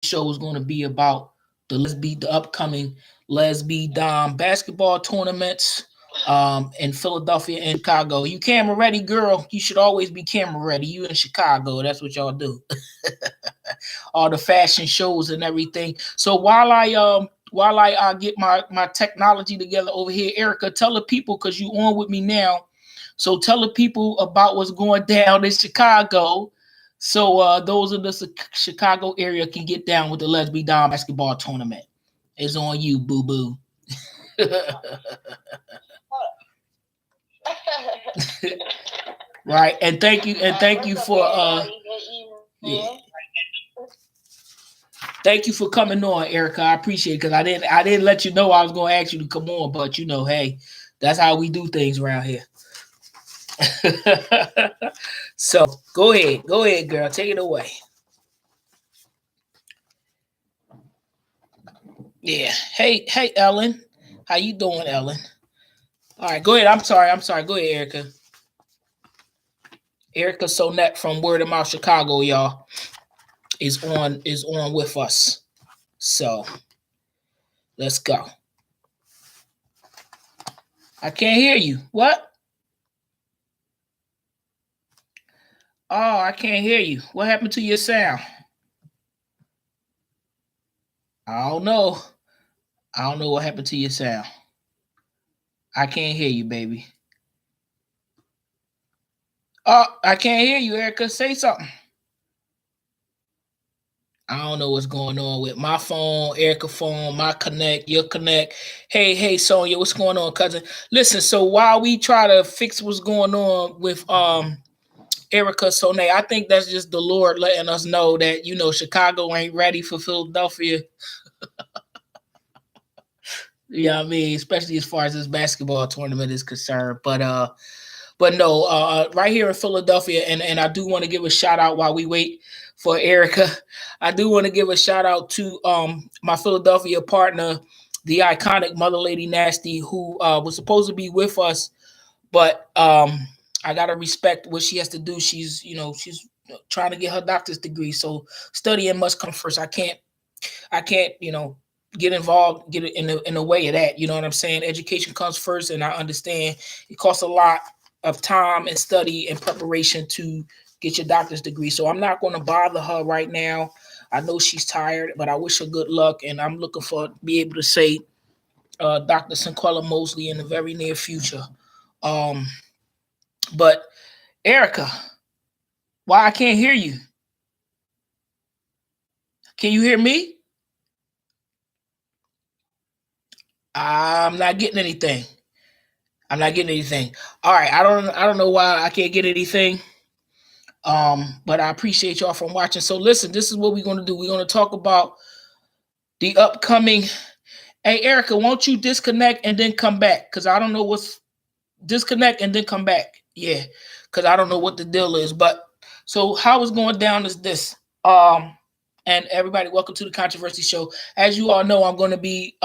show is going to be about the upcoming LesBiDom basketball tournaments in Philadelphia and Chicago. You camera ready, girl? You should always be camera ready. You in Chicago, that's what y'all do. All the fashion shows and everything. So while I get my technology together over here, Erica, tell the people because you on with me now. So tell the people about what's going down in Chicago. So those in the Chicago area can get down with the LesBiDom basketball tournament. It's on you, boo boo. Right, and thank you for yeah. Thank you for coming on, Erica. I appreciate it because I didn't let you know I was going to ask you to come on, but hey, that's how we do things around here. So go ahead, girl, take it away. Yeah. Hey, Ellen, how you doing, Ellen? All right, go ahead. I'm sorry. Go ahead, Erica. Erica Sonette from Word of Mouth Chicago, y'all, is on with us. So let's go. I can't hear you. What? Oh, I can't hear you. What happened to your sound? I don't know. I don't know what happened to your sound. I can't hear you, baby. Oh, I can't hear you, Erica. Say something. I don't know what's going on with my phone, Erica phone, my connect, your connect. Hey, Sonia, what's going on, cousin? Listen, so while we try to fix what's going on with Erica Sonia, I think that's just the Lord letting us know that Chicago ain't ready for Philadelphia. You know what I mean? Especially as far as this basketball tournament is concerned. But no, right here in Philadelphia, and I do want to give a shout out while we wait for Erica. I do want to give a shout out to my Philadelphia partner, the iconic Mother Lady Nasty, who was supposed to be with us, but I gotta respect what she has to do. She's trying to get her doctor's degree, so studying must come first. I can't get involved, get in the way of that. You know what I'm saying? Education comes first, and I understand it costs a lot of time and study and preparation to get your doctor's degree. So I'm not going to bother her right now. I know she's tired, but I wish her good luck, and I'm looking for be able to say Dr. Sinquella Mosley in the very near future. Um, but Erica, why I can't hear you? Can you hear me? I'm not getting anything. I'm not getting anything. All right, I don't know why I can't get anything. But I appreciate y'all from watching. So listen, this is what we're gonna do. We're gonna talk about the upcoming. Hey Erica, won't you disconnect and then come back? Cause I don't know what's disconnect and then come back. Yeah, cause I don't know what the deal is. But so how it's going down is this. And everybody, welcome to the Controversy Show. As you all know, I'm going to be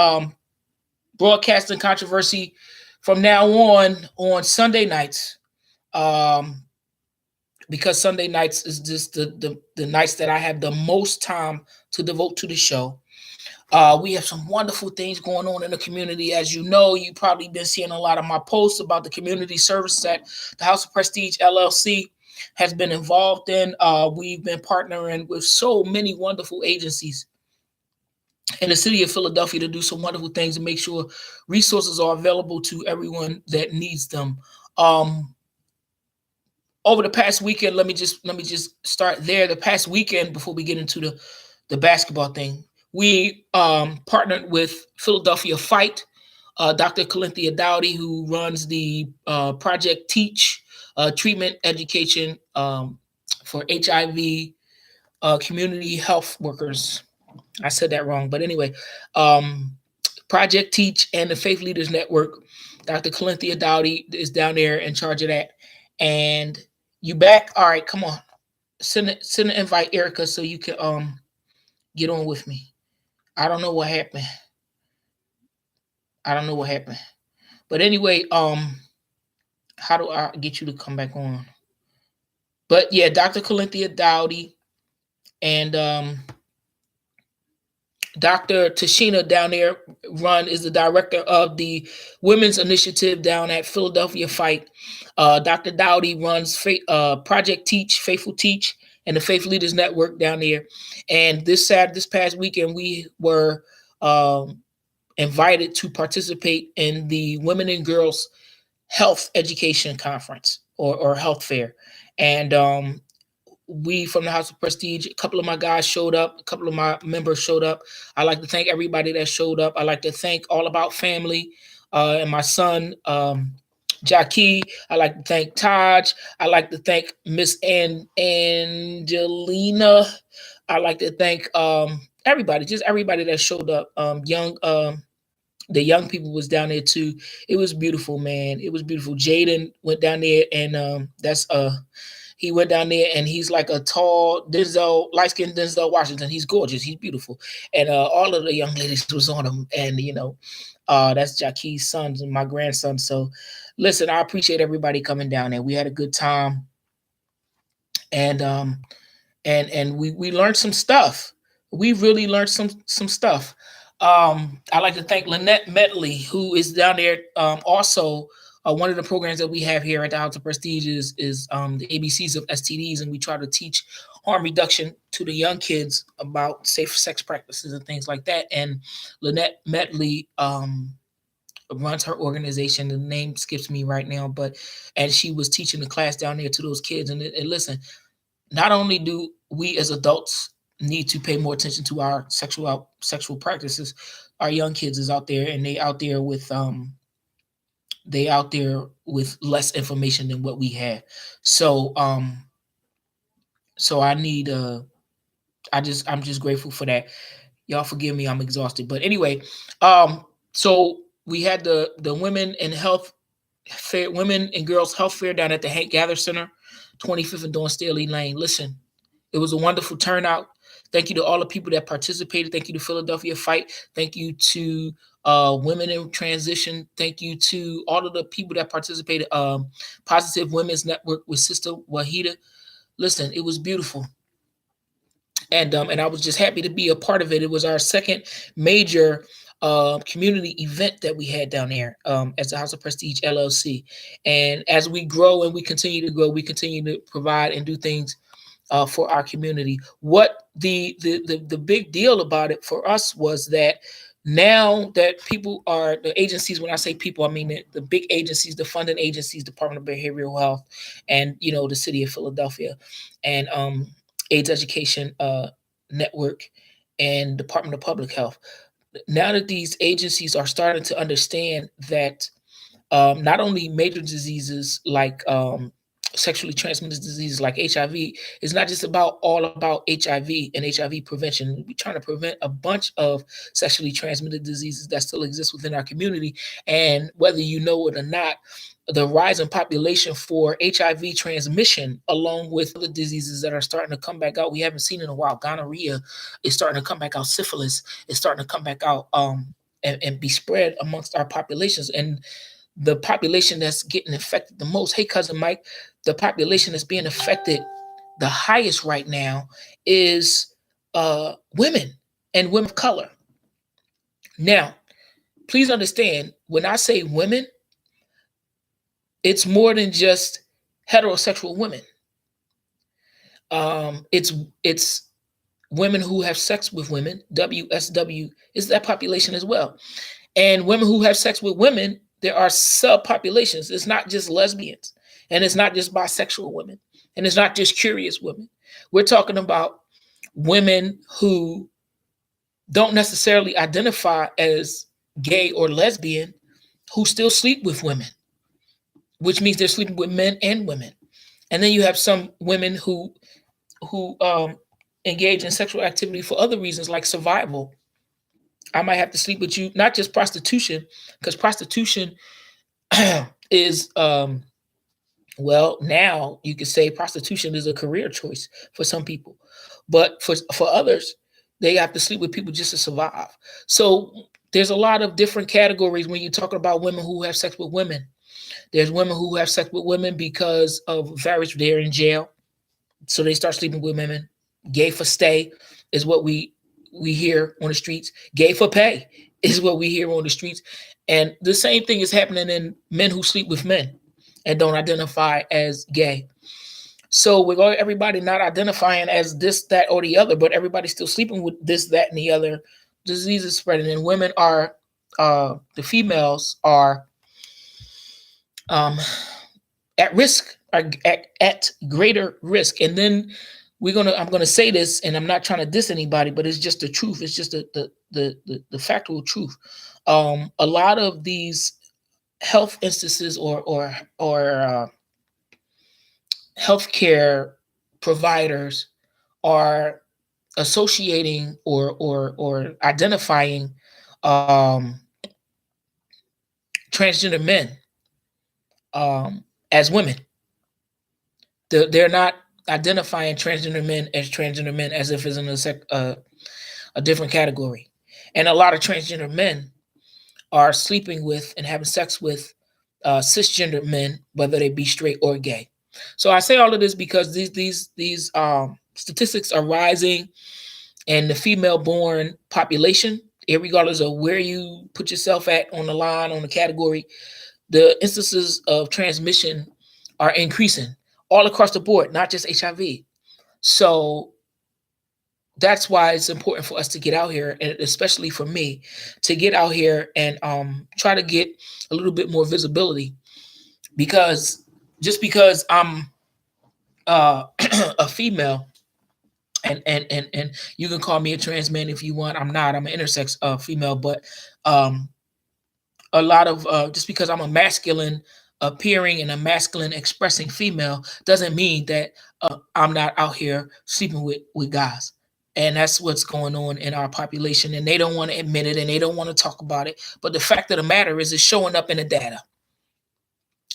broadcasting controversy from now on Sunday nights. Um, because Sunday nights is just the nights that I have the most time to devote to the show. We have some wonderful things going on in the community. As you know, you've probably been seeing a lot of my posts about the community service that the House of Prestige LLC has been involved in. We've been partnering with so many wonderful agencies in the city of Philadelphia to do some wonderful things and make sure resources are available to everyone that needs them. Um, Over the past weekend, let me just start there. The past weekend, before we get into the basketball thing, we partnered with Philadelphia Fight, Dr. Calinthia Dowdy, who runs the Project Teach treatment education for HIV community health workers. I said that wrong, but anyway, um, Project Teach and the Faith Leaders Network. Dr. Calinthia Dowdy is down there in charge of that. And you back? All right, come on. Send an invite, Erica, so you can get on with me. I don't know what happened. I don't know what happened. But anyway, how do I get you to come back on? But yeah, Dr. Calinthia Dowdy and Dr. Tashina down there is the director of the Women's Initiative down at Philadelphia Fight. Dr. Dowdy runs Project Teach, Faithful Teach, and the Faith Leaders Network down there. And this past weekend, we were invited to participate in the Women and Girls Health Education Conference or Health Fair. And we from the House of Prestige, a couple of my guys showed up, a couple of my members showed up. I like to thank everybody that showed up. I like to thank All About Family and my son, Jackie. I like to thank Taj. I like to thank Miss Angelina. I like to thank everybody, just everybody that showed up. The young people was down there too. It was beautiful, man. It was beautiful. Jaden went down there, and he went down there, and he's like a tall light-skinned Denzel Washington. He's gorgeous. He's beautiful, and all of the young ladies was on him, and that's Jackie's sons and my grandson. So, listen, I appreciate everybody coming down there. We had a good time, and we learned some stuff. We really learned some stuff. I'd like to thank Lynette Medley, who is down there. Also, one of the programs that we have here at the House of Prestige is the ABCs of STDs, and we try to teach harm reduction to the young kids about safe sex practices and things like that. And Lynette Medley runs her organization. The name skips me right now, and she was teaching the class down there to those kids. And listen, not only do we as adults need to pay more attention to our sexual practices, our young kids is out there, and they out there with less information than what we have. So so I'm just grateful for that. Y'all forgive me, I'm exhausted. But anyway, so we had the Women and Girls Health Fair down at the Hank Gather Center, 25th and Dawn Staley Lane. Listen, it was a wonderful turnout. Thank you to all the people that participated. Thank you to Philadelphia Fight. Thank you to Women in Transition. Thank you to all of the people that participated. Positive Women's Network with Sister Wahida. Listen, it was beautiful. And I was just happy to be a part of it. It was our second major community event that we had down there as the House of Prestige LLC. And as we grow and we continue to grow, we continue to provide and do things for our community. What the big deal about it for us was that now that people are the agencies, when I say people, I mean the big agencies, the funding agencies, Department of Behavioral Health, and the City of Philadelphia, and AIDS Education Network, and Department of Public Health. Now that these agencies are starting to understand that not only major diseases like sexually transmitted diseases like HIV is not just all about HIV and HIV prevention. We're trying to prevent a bunch of sexually transmitted diseases that still exist within our community. And whether you know it or not, the rise in population for HIV transmission, along with other diseases that are starting to come back out, we haven't seen in a while. Gonorrhea is starting to come back out. Syphilis is starting to come back out and be spread amongst our populations. And the population that's getting infected the most, hey, Cousin Mike, the population that's being affected the highest right now is women and women of color. Now, please understand, when I say women, it's more than just heterosexual women. It's women who have sex with women. WSW is that population as well. And women who have sex with women, there are subpopulations. It's not just lesbians, and it's not just bisexual women, and it's not just curious women. We're talking about women who don't necessarily identify as gay or lesbian, who still sleep with women, which means they're sleeping with men and women. And then you have some women who engage in sexual activity for other reasons, like survival. I might have to sleep with you, not just prostitution, because prostitution is well, now you could say prostitution is a career choice for some people, but for others, they have to sleep with people just to survive. So there's a lot of different categories when you're talking about women who have sex with women. There's women who have sex with women because of various, they're in jail, so they start sleeping with women. Gay for stay is what we we hear on the streets. Gay for pay is what we hear on the streets. And the same thing is happening in men who sleep with men and don't identify as gay. So with everybody not identifying as this, that, or the other, but everybody's still sleeping with this, that, and the other, diseases spreading. And women are, the females are, um, at risk, are at greater risk. And then I'm gonna say this, and I'm not trying to diss anybody, but it's just the truth. It's just the factual truth. A lot of these health instances or healthcare providers are associating or identifying transgender men as women. They're not identifying transgender men as if it's in a different category. And a lot of transgender men are sleeping with and having sex with cisgender men, whether they be straight or gay. So I say all of this because these statistics are rising, and the female-born population, regardless of where you put yourself at on the line, on the category, the instances of transmission are increasing all across the board, not just HIV. So that's why it's important for us to get out here, and especially for me, to get out here and try to get a little bit more visibility. Because just because I'm a female, and you can call me a trans man if you want. I'm not. I'm an intersex female, but um, a lot of just because I'm a masculine appearing and a masculine expressing female doesn't mean that I'm not out here sleeping with guys. And that's what's going on in our population. And they don't want to admit it and they don't want to talk about it. But the fact of the matter is, it's showing up in the data.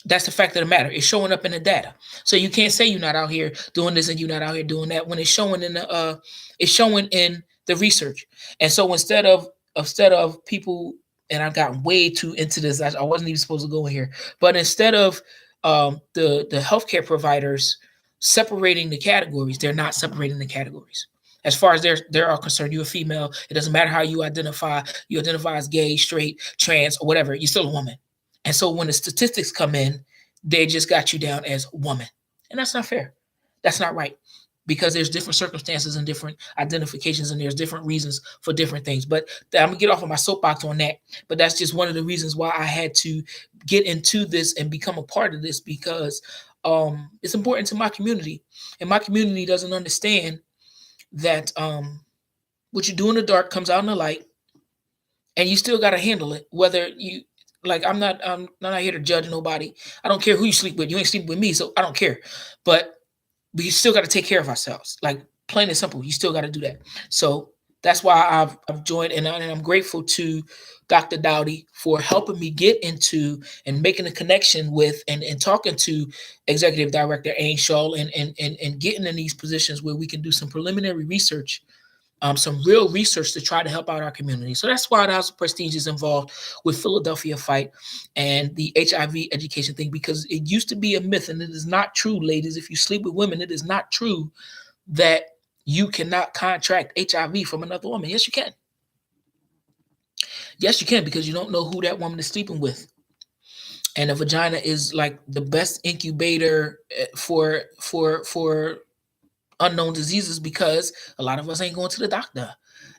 That's the fact of the matter. It's showing up in the data. So you can't say you're not out here doing this and you're not out here doing that when it's showing in the research. And so instead of people, and I've gotten way too into this. I wasn't even supposed to go in here. But instead of the healthcare providers separating the categories, they're not separating the categories. As far as they're concerned, you're a female. It doesn't matter how you identify. You identify as gay, straight, trans, or whatever. You're still a woman. And so when the statistics come in, they just got you down as woman. And that's not fair. That's not right. Because there's different circumstances and different identifications, and there's different reasons for different things. But I'm gonna get off of my soapbox on that. But that's just one of the reasons why I had to get into this and become a part of this, because it's important to my community. And my community doesn't understand that what you do in the dark comes out in the light, and you still got to handle it. Whether you like, I'm not here to judge nobody. I don't care who you sleep with. You ain't sleeping with me, so I don't care. But we still got to take care of ourselves. Like, plain and simple, you still got to do that. So that's why I've joined, and I'm grateful to Dr. Dowdy for helping me get into and making a connection with and talking to Executive Director Ainshaw and getting in these positions where we can do some preliminary research, some real research to try to help out our community. So that's why the House of Prestige is involved with Philadelphia Fight and the HIV education thing, because it used to be a myth, and it is not true, ladies. If you sleep with women, it is not true that you cannot contract HIV from another woman. Yes, you can. Yes, you can, because you don't know who that woman is sleeping with. And a vagina is like the best incubator for unknown diseases, because a lot of us ain't going to the doctor.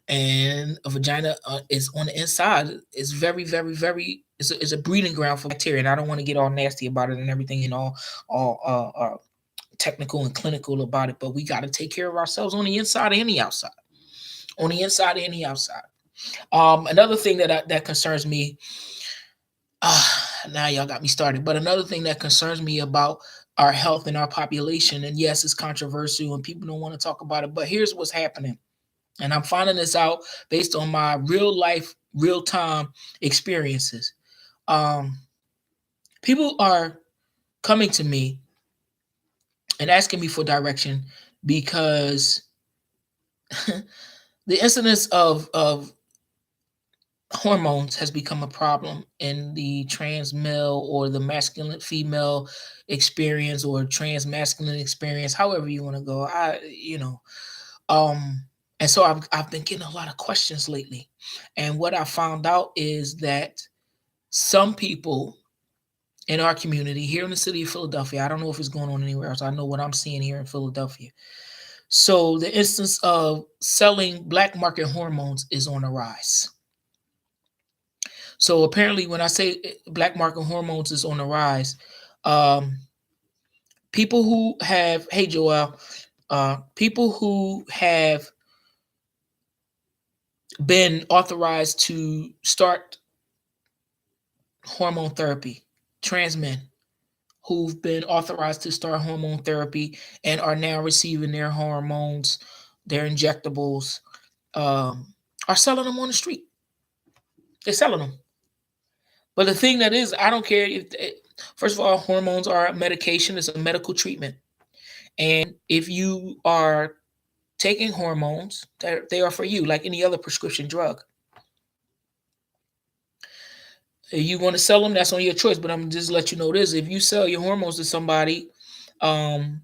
And a vagina is on the inside. It's very, very, very. It's a breeding ground for bacteria. And I don't want to get all nasty about it and everything, and all technical and clinical about it. But we got to take care of ourselves on the inside and the outside. On the inside and the outside. Another thing that concerns me. Now y'all got me started. But another thing that concerns me about our health and our population, and yes, it's controversial and people don't want to talk about it, but here's what's happening. And I'm finding this out based on my real life, real time experiences. People are coming to me and asking me for direction because the incidence of hormones has become a problem in the trans male or the masculine female experience, or trans masculine experience, however you want to go. Um, And so I've been getting a lot of questions lately. And what I found out is that some people in our community here in the city of Philadelphia, I don't know if it's going on anywhere else. I know what I'm seeing here in Philadelphia. So the instance of selling black market hormones is on the rise. So apparently, when I say black market hormones is on the rise, um, people who have, hey Joel, people who have been authorized to start hormone therapy, trans men who've been authorized to start hormone therapy and are now receiving their hormones, their injectables, um, are selling them on the street. They're selling them. But the thing that is, I don't care if, first of all, hormones are a medication, it's a medical treatment. And if you are taking hormones, they are for you, like any other prescription drug. If you want to sell them, that's on your choice. But I'm just let you know this: if you sell your hormones to somebody, um,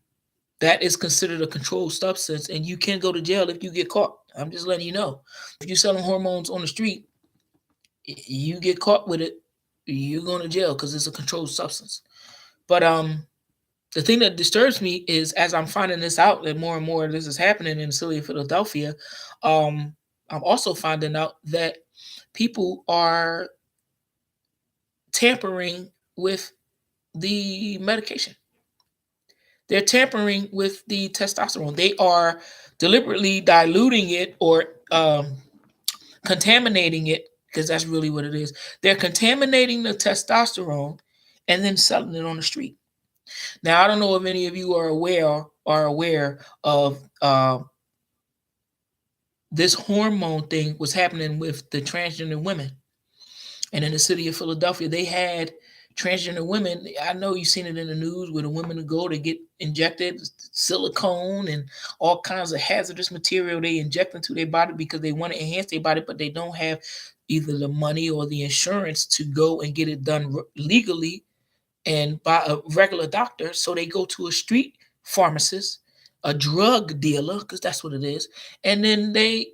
that is considered a controlled substance, and you can go to jail if you get caught. I'm just letting you know. If you're selling hormones on the street, you get caught with it, you're going to jail because it's a controlled substance. But the thing that disturbs me is as I'm finding this out that more and more this is happening in the city of Philadelphia, um, I'm also finding out that people are tampering with the medication. They're tampering with the testosterone. They are deliberately diluting it or contaminating it, because that's really what it is. They're contaminating the testosterone and then selling it on the street. Now, I don't know if any of you are aware of this hormone thing was happening with the transgender women. And in the city of Philadelphia, they had transgender women. I know you've seen it in the news where the women go to get injected silicone and all kinds of hazardous material they inject into their body because they want to enhance their body, but they don't have either the money or the insurance to go and get it done legally and by a regular doctor. So they go to a street pharmacist, a drug dealer, because that's what it is, and then they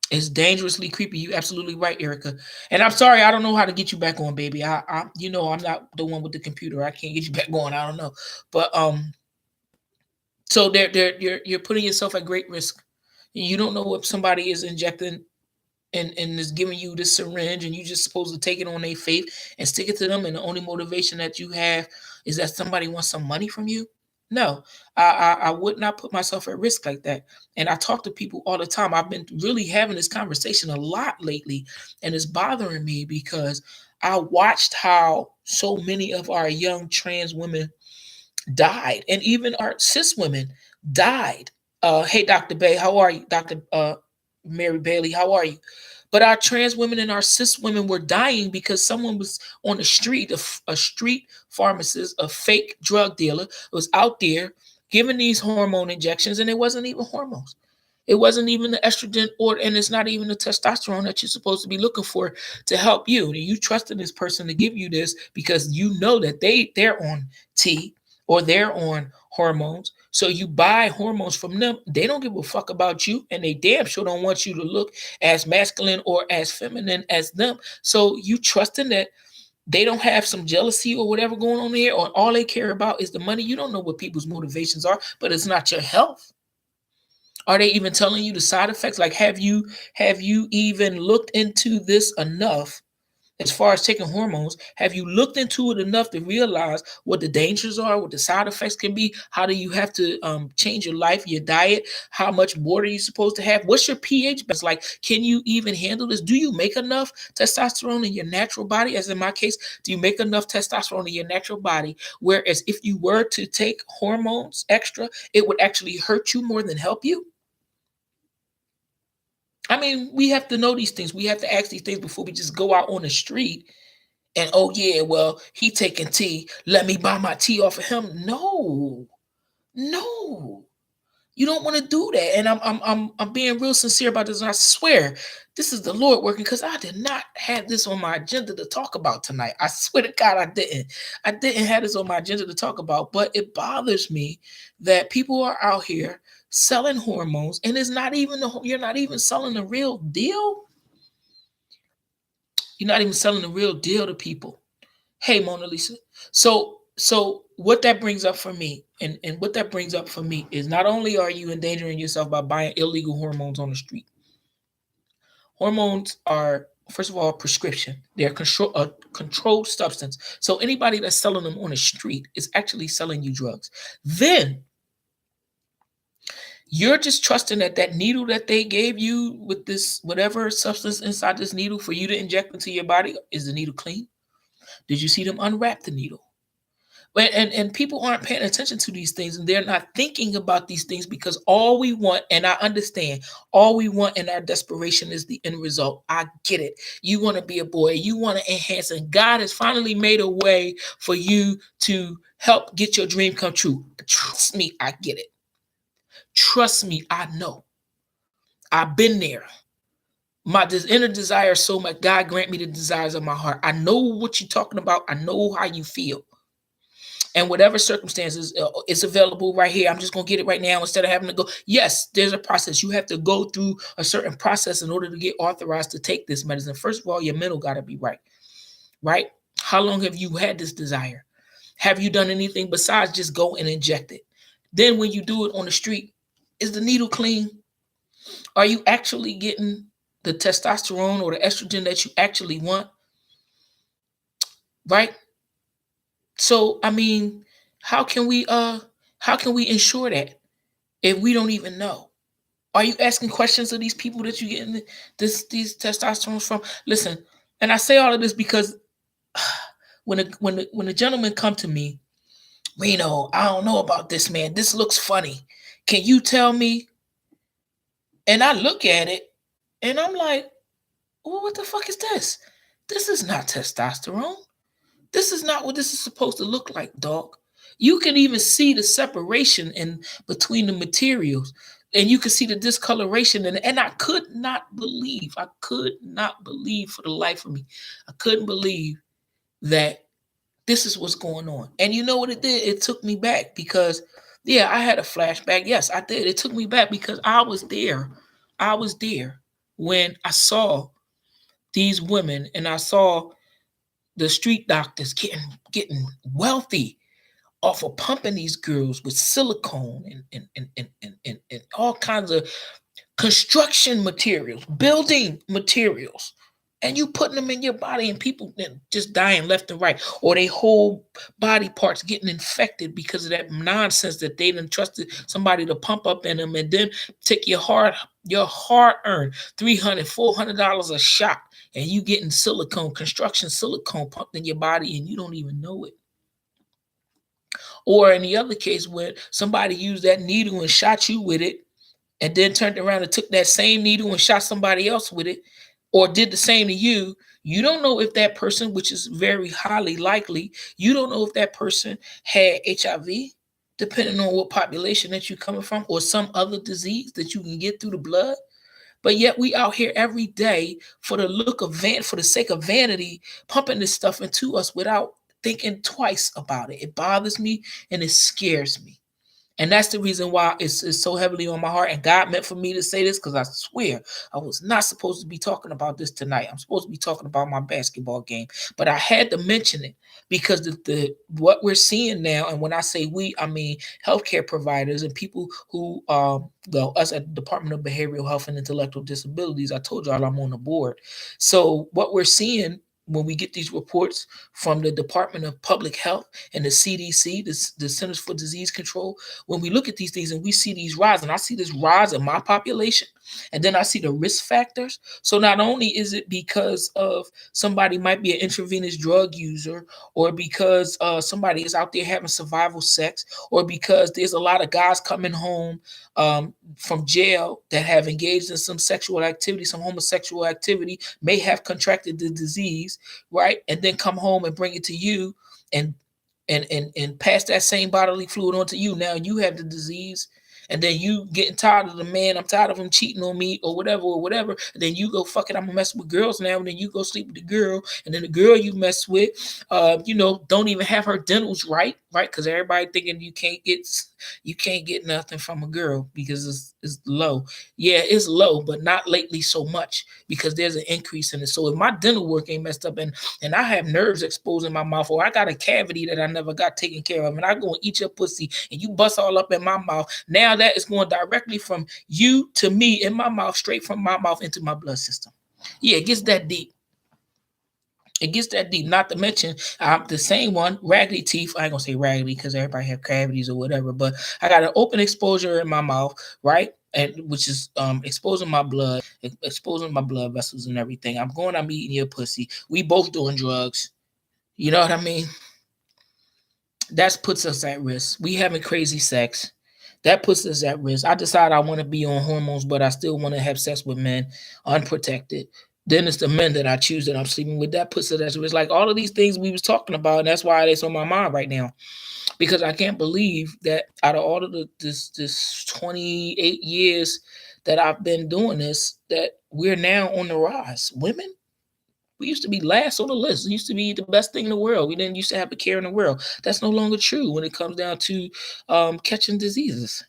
it's dangerously creepy. You absolutely right, Erica. And I'm sorry, I don't know how to get you back on, baby. I'm not the one with the computer. I can't get you back on. I don't know, but so you're putting yourself at great risk. You don't know if somebody is injecting and is giving you this syringe and you just supposed to take it on their faith and stick it to them, and the only motivation that you have is that somebody wants some money from you. No, I would not put myself at risk like that. And I talk to people all the time. I've been really having this conversation a lot lately, and it's bothering me because I watched how so many of our young trans women died, and even our cis women died. Hey, Dr. Bay, how are you? Dr. Mary Bailey, how are you? But our trans women and our cis women were dying because someone was on the street, a street pharmacist, a fake drug dealer, was out there giving these hormone injections, and it wasn't even hormones. It wasn't even the estrogen, and it's not even the testosterone that you're supposed to be looking for to help you. And you trusted this person to give you this because you know that they're on T or they're on hormones. So you buy hormones from them. They don't give a fuck about you, and they damn sure don't want you to look as masculine or as feminine as them. So you trusting that they don't have some jealousy or whatever going on there, or all they care about is the money. You don't know what people's motivations are, but it's not your health. Are they even telling you the side effects? Like, have you even looked into this enough? As far as taking hormones, have you looked into it enough to realize what the dangers are, what the side effects can be? How do you have to change your life, your diet? How much water are you supposed to have? What's your pH balance? Like, can you even handle this? Do you make enough testosterone in your natural body? As in my case, do you make enough testosterone in your natural body? Whereas if you were to take hormones extra, it would actually hurt you more than help you? I mean, we have to know these things. We have to ask these things before we just go out on the street and, oh yeah, well, he taking tea. Let me buy my tea off of him. No, no, you don't want to do that. And I'm being real sincere about this. And I swear, this is the Lord working, because I did not have this on my agenda to talk about tonight. I swear to God, I didn't. I didn't have this on my agenda to talk about. But it bothers me that people are out here selling hormones, and it's not even you're not even selling the real deal. You're not even selling the real deal to people. Hey, Mona Lisa. So what that brings up for me, and what that brings up for me is not only are you endangering yourself by buying illegal hormones on the street. Hormones are, first of all, prescription. They're a controlled substance. So anybody that's selling them on the street is actually selling you drugs. Then you're just trusting that that needle that they gave you with this whatever substance inside this needle for you to inject into your body, is the needle clean? Did you see them unwrap the needle? And people aren't paying attention to these things, and they're not thinking about these things, because all we want, and I understand, all we want in our desperation is the end result. I get it. You want to be a boy, you want to enhance, and God has finally made a way for you to help get your dream come true. Trust me, I get it. Trust me, I know. I've been there. My inner desire so much. God grant me the desires of my heart. I know what you're talking about. I know how you feel. And whatever circumstances is available right here, I'm just going to get it right now instead of having to go. Yes, there's a process. You have to go through a certain process in order to get authorized to take this medicine. First of all, your mental got to be right, right? How long have you had this desire? Have you done anything besides just go and inject it? Then when you do it on the street, is the needle clean? Are you actually getting the testosterone or the estrogen that you actually want? Right? So, I mean, how can we ensure that if we don't even know? Are you asking questions of these people that you getting these testosterone from? Listen, and I say all of this because when a gentleman come to me, Reno, I don't know about this, man. This looks funny. Can you tell me? And I look at it and I'm like, well, what the fuck is this? This is not testosterone. This is not what this is supposed to look like, dog. You can even see the separation in between the materials, and you can see the discoloration. And I could not believe for the life of me, I couldn't believe that this is what's going on. And you know what it did? It took me back, because, yeah, I had a flashback. Yes, I did. It took me back because I was there. I was there when I saw these women, and I saw the street doctors getting wealthy off of pumping these girls with silicone and all kinds of construction materials, building materials, and you putting them in your body, and people just dying left and right, or they whole body parts getting infected because of that nonsense that they done trusted somebody to pump up in them, and then take your hard-earned $300-$400 a shot, and you getting construction silicone pumped in your body, and you don't even know it. Or in the other case, where somebody used that needle and shot you with it, and then turned around and took that same needle and shot somebody else with it, or did the same to you, you don't know if that person, which is very highly likely, you don't know if that person had HIV, depending on what population that you're coming from, or some other disease that you can get through the blood. But yet we out here every day for for the sake of vanity, pumping this stuff into us without thinking twice about it. It bothers me and it scares me. And that's the reason why it's so heavily on my heart. And God meant for me to say this, because I swear I was not supposed to be talking about this tonight. I'm supposed to be talking about my basketball game. But I had to mention it because what we're seeing now, and when I say we, I mean healthcare providers and people who, us at the Department of Behavioral Health and Intellectual Disabilities, I told y'all I'm on the board. So what we're seeing when we get these reports from the Department of Public Health and the CDC, the Centers for Disease Control, when we look at these things and we see these rise, and I see this rise in my population, and then I see the risk factors. So not only is it because of somebody might be an intravenous drug user, or because somebody is out there having survival sex, or because there's a lot of guys coming home from jail that have engaged in some sexual activity, some homosexual activity, may have contracted the disease, right? And then come home and bring it to you and pass that same bodily fluid onto you. Now you have the disease, and then you getting tired of the man. I'm tired of him cheating on me, or whatever. And then you go, fuck it, I'm gonna mess with girls now. And then you go sleep with the girl, and then the girl you mess with, don't even have her dentals right? Because everybody thinking you can't get You can't get nothing from a girl because it's low. Yeah, it's low, but not lately so much because there's an increase in it. So if my dental work ain't messed up and I have nerves exposed in my mouth, or I got a cavity that I never got taken care of, and I go and eat your pussy and you bust all up in my mouth, now that is going directly from you to me in my mouth, straight from my mouth into my blood system. Yeah, it gets that deep. It gets that deep. Not to mention, the same one, raggedy teeth. I ain't gonna say raggedy because everybody have cavities or whatever, but I got an open exposure in my mouth, right? And which is exposing my blood, exposing my blood vessels and everything. I'm eating your pussy. We both doing drugs. You know what I mean? That puts us at risk. We having crazy sex. That puts us at risk. I decide I want to be on hormones, but I still want to have sex with men unprotected. Then it's the men that I choose that I'm sleeping with. That puts it at risk. Like all of these things we was talking about, and that's why it's on my mind right now. Because I can't believe that out of all of this 28 years that I've been doing this, that we're now on the rise. Women, we used to be last on the list. We used to be the best thing in the world. We didn't used to have a care in the world. That's no longer true when it comes down to catching diseases.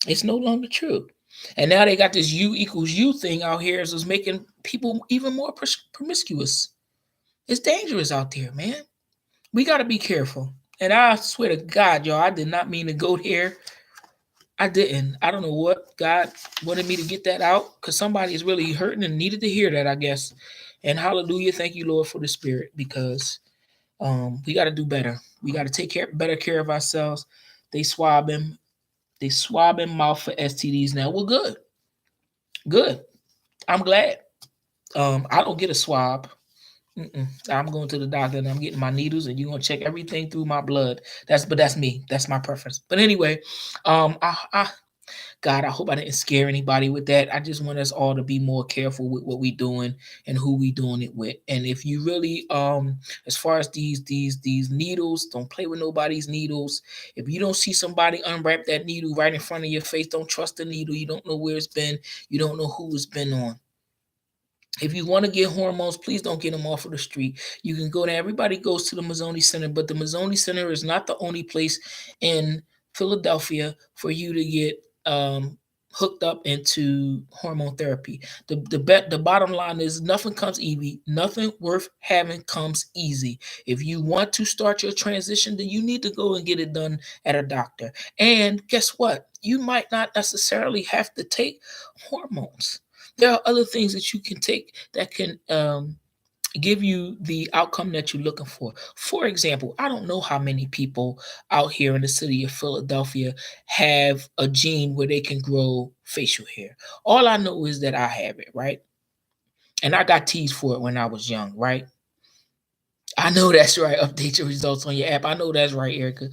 It's no longer true. And now they got this U equals U thing out here is making people even more promiscuous. It's dangerous out there, man. We got to be careful. And I swear to God, y'all, I did not mean to go here. I didn't. I don't know what God wanted me to get that out because somebody is really hurting and needed to hear that, I guess. And hallelujah, thank you, Lord, for the spirit because we got to do better. We got to take better care of ourselves. They swabbing, mouth for STDs now. Well, good, good. I'm glad. I don't get a swab. I'm going to the doctor and I'm getting my needles, and you're gonna check everything through my blood. That's me. That's my preference. But anyway, God, I hope I didn't scare anybody with that. I just want us all to be more careful with what we doing and who we doing it with. And if you really, as far as these needles, don't play with nobody's needles. If you don't see somebody unwrap that needle right in front of your face, don't trust the needle. You don't know where it's been. You don't know who it's been on. If you want to get hormones, please don't get them off of the street. You can go there. Everybody goes to the Mazzoni Center, but the Mazzoni Center is not the only place in Philadelphia for you to get hooked up into hormone therapy. The bottom line is nothing comes easy. Nothing worth having comes easy. If you want to start your transition, then you need to go and get it done at a doctor. And guess what? You might not necessarily have to take hormones. There are other things that you can take that can give you the outcome that you're looking for. For example, I don't know how many people out here in the city of Philadelphia have a gene where they can grow facial hair. All I know is that I have it, right? And I got teased for it when I was young, right? I know that's right. Update your results on your app. I know that's right, Erica.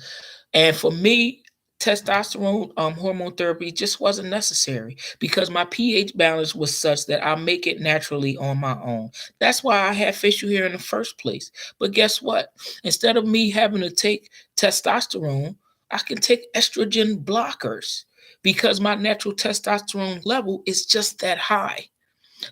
And for me, testosterone hormone therapy just wasn't necessary because my pH balance was such that I make it naturally on my own. That's why I had facial hair in the first place. But guess what? Instead of me having to take testosterone, I can take estrogen blockers because my natural testosterone level is just that high.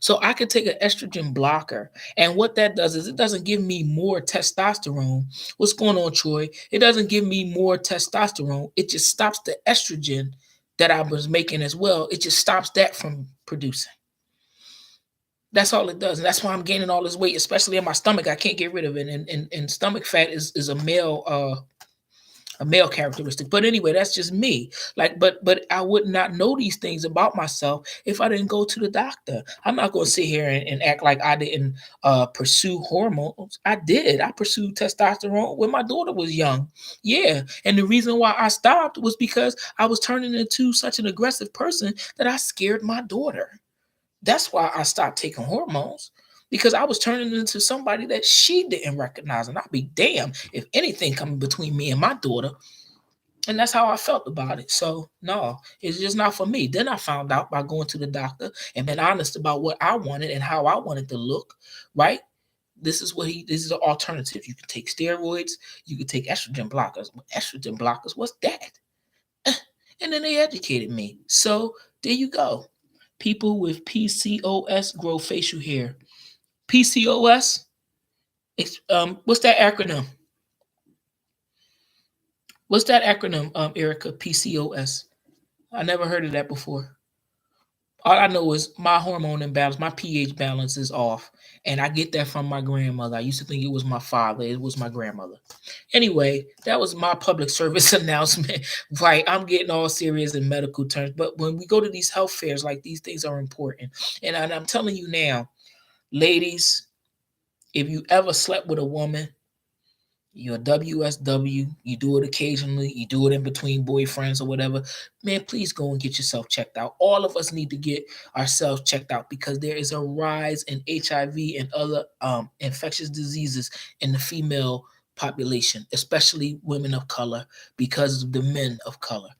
So I could take an estrogen blocker. And what that does is it doesn't give me more testosterone. What's going on, Troy? It doesn't give me more testosterone. It just stops the estrogen that I was making as well. It just stops that from producing. That's all it does. And that's why I'm gaining all this weight, especially in my stomach. I can't get rid of it. And stomach fat is a male characteristic. But anyway, that's just me. Like, but I would not know these things about myself if I didn't go to the doctor. I'm not going to sit here and act like I didn't pursue hormones. I did. I pursued testosterone when my daughter was young. Yeah. And the reason why I stopped was because I was turning into such an aggressive person that I scared my daughter. That's why I stopped taking hormones because I was turning into somebody that she didn't recognize. And I'd be damned if anything coming between me and my daughter. And that's how I felt about it. So, no, it's just not for me. Then I found out by going to the doctor and being honest about what I wanted and how I wanted to look, right? This is an alternative. You can take steroids, you can take estrogen blockers. Estrogen blockers, what's that? And then they educated me. So, there you go. People with PCOS grow facial hair. PCOS, what's that acronym? What's that acronym, Erica? PCOS. I never heard of that before. All I know is my hormone imbalance, my pH balance is off. And I get that from my grandmother. I used to think it was my father, it was my grandmother. Anyway, that was my public service announcement. Right, I'm getting all serious in medical terms. But when we go to these health fairs, like these things are important. And I'm telling you now, ladies, if you ever slept with a woman, you're a WSW, you do it occasionally, you do it in between boyfriends or whatever, man, please go and get yourself checked out. All of us need to get ourselves checked out because there is a rise in HIV and other infectious diseases in the female population, especially women of color, because of the men of color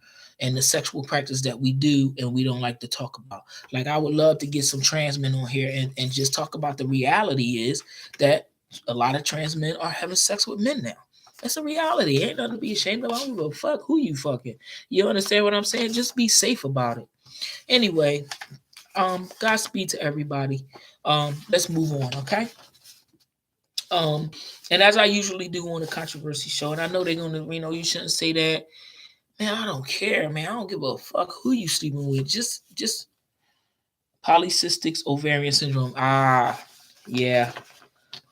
and the sexual practice that we do and we don't like to talk about. Like, I would love to get some trans men on here and just talk about the reality is that a lot of trans men are having sex with men now. That's a reality. Ain't nothing to be ashamed of. I don't give a fuck who you fucking. You understand what I'm saying? Just be safe about it. Anyway, Godspeed to everybody. Let's move on, okay? Um, and as I usually do on the controversy show, and I know they're gonna, you shouldn't say that. Man, I don't care, man. I don't give a fuck who you sleeping with. Just polycystic ovarian syndrome. Ah, yeah.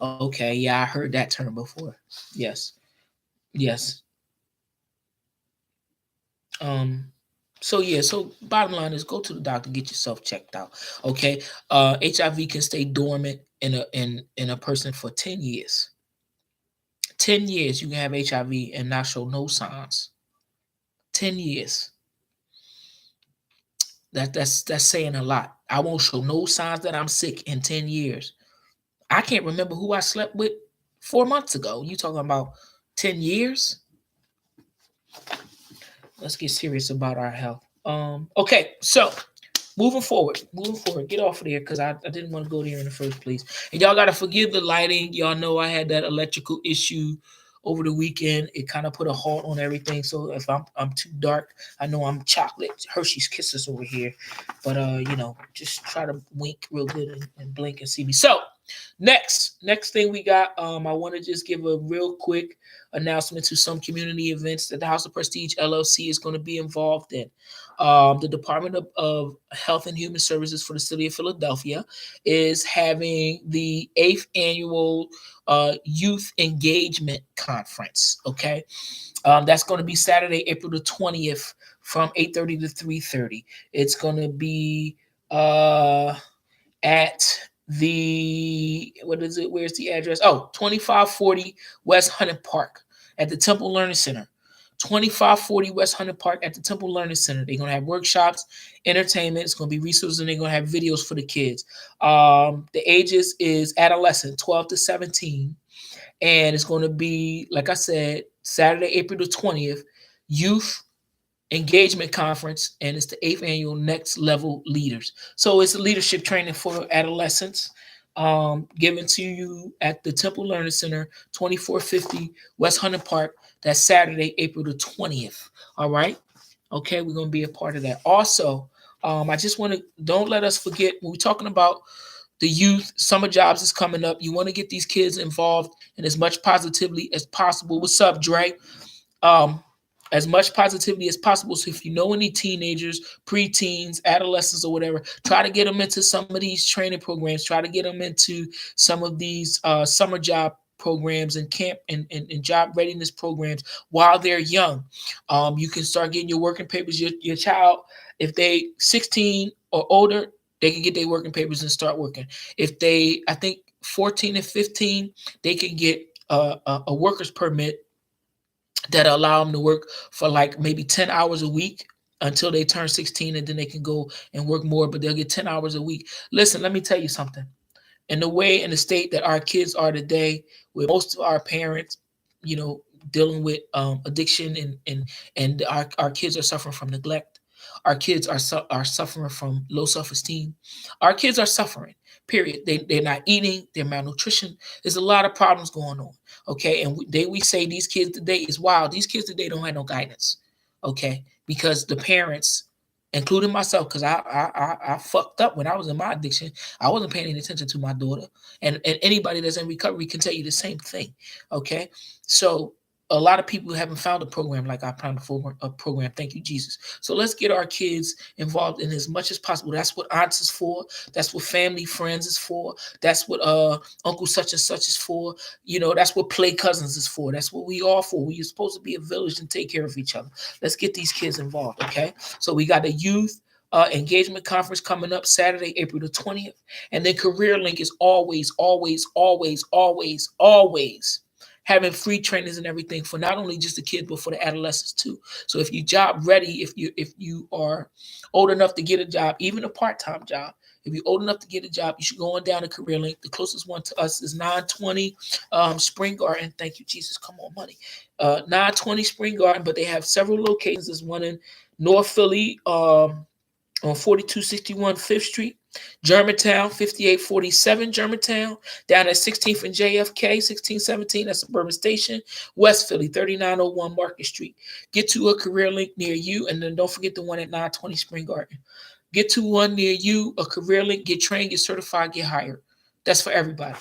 Okay, yeah, I heard that term before. Yes. Yes. Um, so yeah, so bottom line is go to the doctor, get yourself checked out. Okay. HIV can stay dormant in a person for 10 years. 10 years you can have HIV and not show no signs. 10 years. That's saying a lot. I won't show no signs that I'm sick in 10 years. I can't remember who I slept with 4 months ago. You talking about 10 years? Let's get serious about our health. Okay, so moving forward, get off of there because I didn't want to go there in the first place. And y'all gotta forgive the lighting. Y'all know I had that electrical issue over the weekend. It kind of put a halt on everything. So if I'm too dark, I know I'm chocolate Hershey's Kisses over here. But just try to wink real good and blink and see me. So next thing we got, I want to just give a real quick announcement to some community events that the House of Prestige LLC is going to be involved in. The Department of Health and Human Services for the City of Philadelphia is having the 8th annual Youth Engagement Conference. Okay, that's going to be Saturday, April the 20th, from 8:30 to 3:30. It's going to be at what is it? Where's the address? Oh, 2540 West Hunting Park at the Temple Learning Center. 2540 West Hunting Park at the Temple Learning Center. They're going to have workshops, entertainment. It's going to be resources, and they're going to have videos for the kids. The ages is adolescent, 12 to 17. And it's going to be, like I said, Saturday, April the 20th, Youth Engagement Conference, and it's the 8th annual Next Level Leaders. So it's a leadership training for adolescents, given to you at the Temple Learning Center, 2450 West Hunting Park. That's Saturday, April the 20th. All right. Okay, we're gonna be a part of that. Also, I just want to don't let us forget when we're talking about the youth. Summer jobs is coming up. You want to get these kids involved in as much positively as possible. What's up, Dre? Um, as much positivity as possible. So if you know any teenagers, preteens, adolescents, or whatever, try to get them into some of these training programs. Try to get them into some of these summer job programs and camp and job readiness programs while they're young. You can start getting your working papers. Your child, if they 16 or older, they can get their working papers and start working. If they, I think 14 and 15, they can get a worker's permit that allow them to work for like maybe 10 hours a week until they turn 16, and then they can go and work more, but they'll get 10 hours a week. Listen, let me tell you something. In the way, in the state that our kids are today, with most of our parents, you know, dealing with addiction, and our kids are suffering from neglect. Our kids are suffering from low self-esteem. Our kids are suffering. Period. They're not eating. They're malnutrition. There's a lot of problems going on. Okay, and we say these kids today is wild. These kids today don't have no guidance. Okay, because the parents, including myself, because I fucked up when I was in my addiction. I wasn't paying any attention to my daughter, and anybody that's in recovery can tell you the same thing. Okay, so a lot of people haven't found a program like I found a program. Thank you, Jesus. So let's get our kids involved in as much as possible. That's what aunts is for. That's what family friends is for. That's what uncle such and such is for. You know, that's what play cousins is for. That's what we all for. We're supposed to be a village and take care of each other. Let's get these kids involved, okay? So we got the youth engagement conference coming up Saturday, April the 20th. And then Career Link is always, always, always, always, always having free trainings and everything for not only just the kids but for the adolescents too. So if you job ready, if you are old enough to get a job, even a part-time job, if you're old enough to get a job, you should go on down to Career Link. The closest one to us is 920 Spring Garden. Thank you, Jesus. Come on, money. 920 Spring Garden, but they have several locations. There's one in North Philly, on 4261 5th Street, Germantown, 5847 Germantown, down at 16th and JFK, 1617 at Suburban Station, West Philly, 3901 Market Street. Get to a Career Link near you, and then don't forget the one at 920 Spring Garden. Get to one near you, a Career Link, get trained, get certified, get hired. That's for everybody.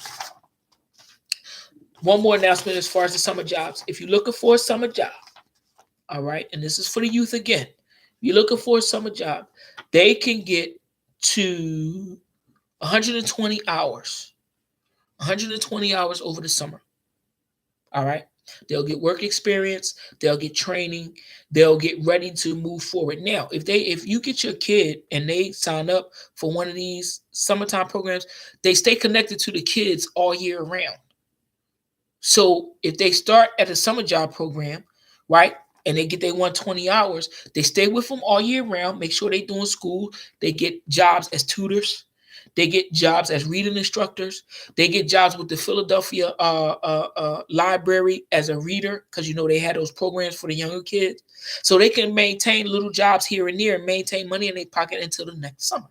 One more announcement as far as the summer jobs. If you're looking for a summer job, all right, and this is for the youth again. You're looking for a summer job, they can get to 120 hours, 120 hours over the summer. All right. They'll get work experience, they'll get training, they'll get ready to move forward. Now, if you get your kid and they sign up for one of these summertime programs, they stay connected to the kids all year round. So if they start at a summer job program, right, and they get their 120 hours, they stay with them all year round, make sure they're doing school, they get jobs as tutors, they get jobs as reading instructors, they get jobs with the Philadelphia library as a reader, because you know they had those programs for the younger kids. So they can maintain little jobs here and there and maintain money in their pocket until the next summer,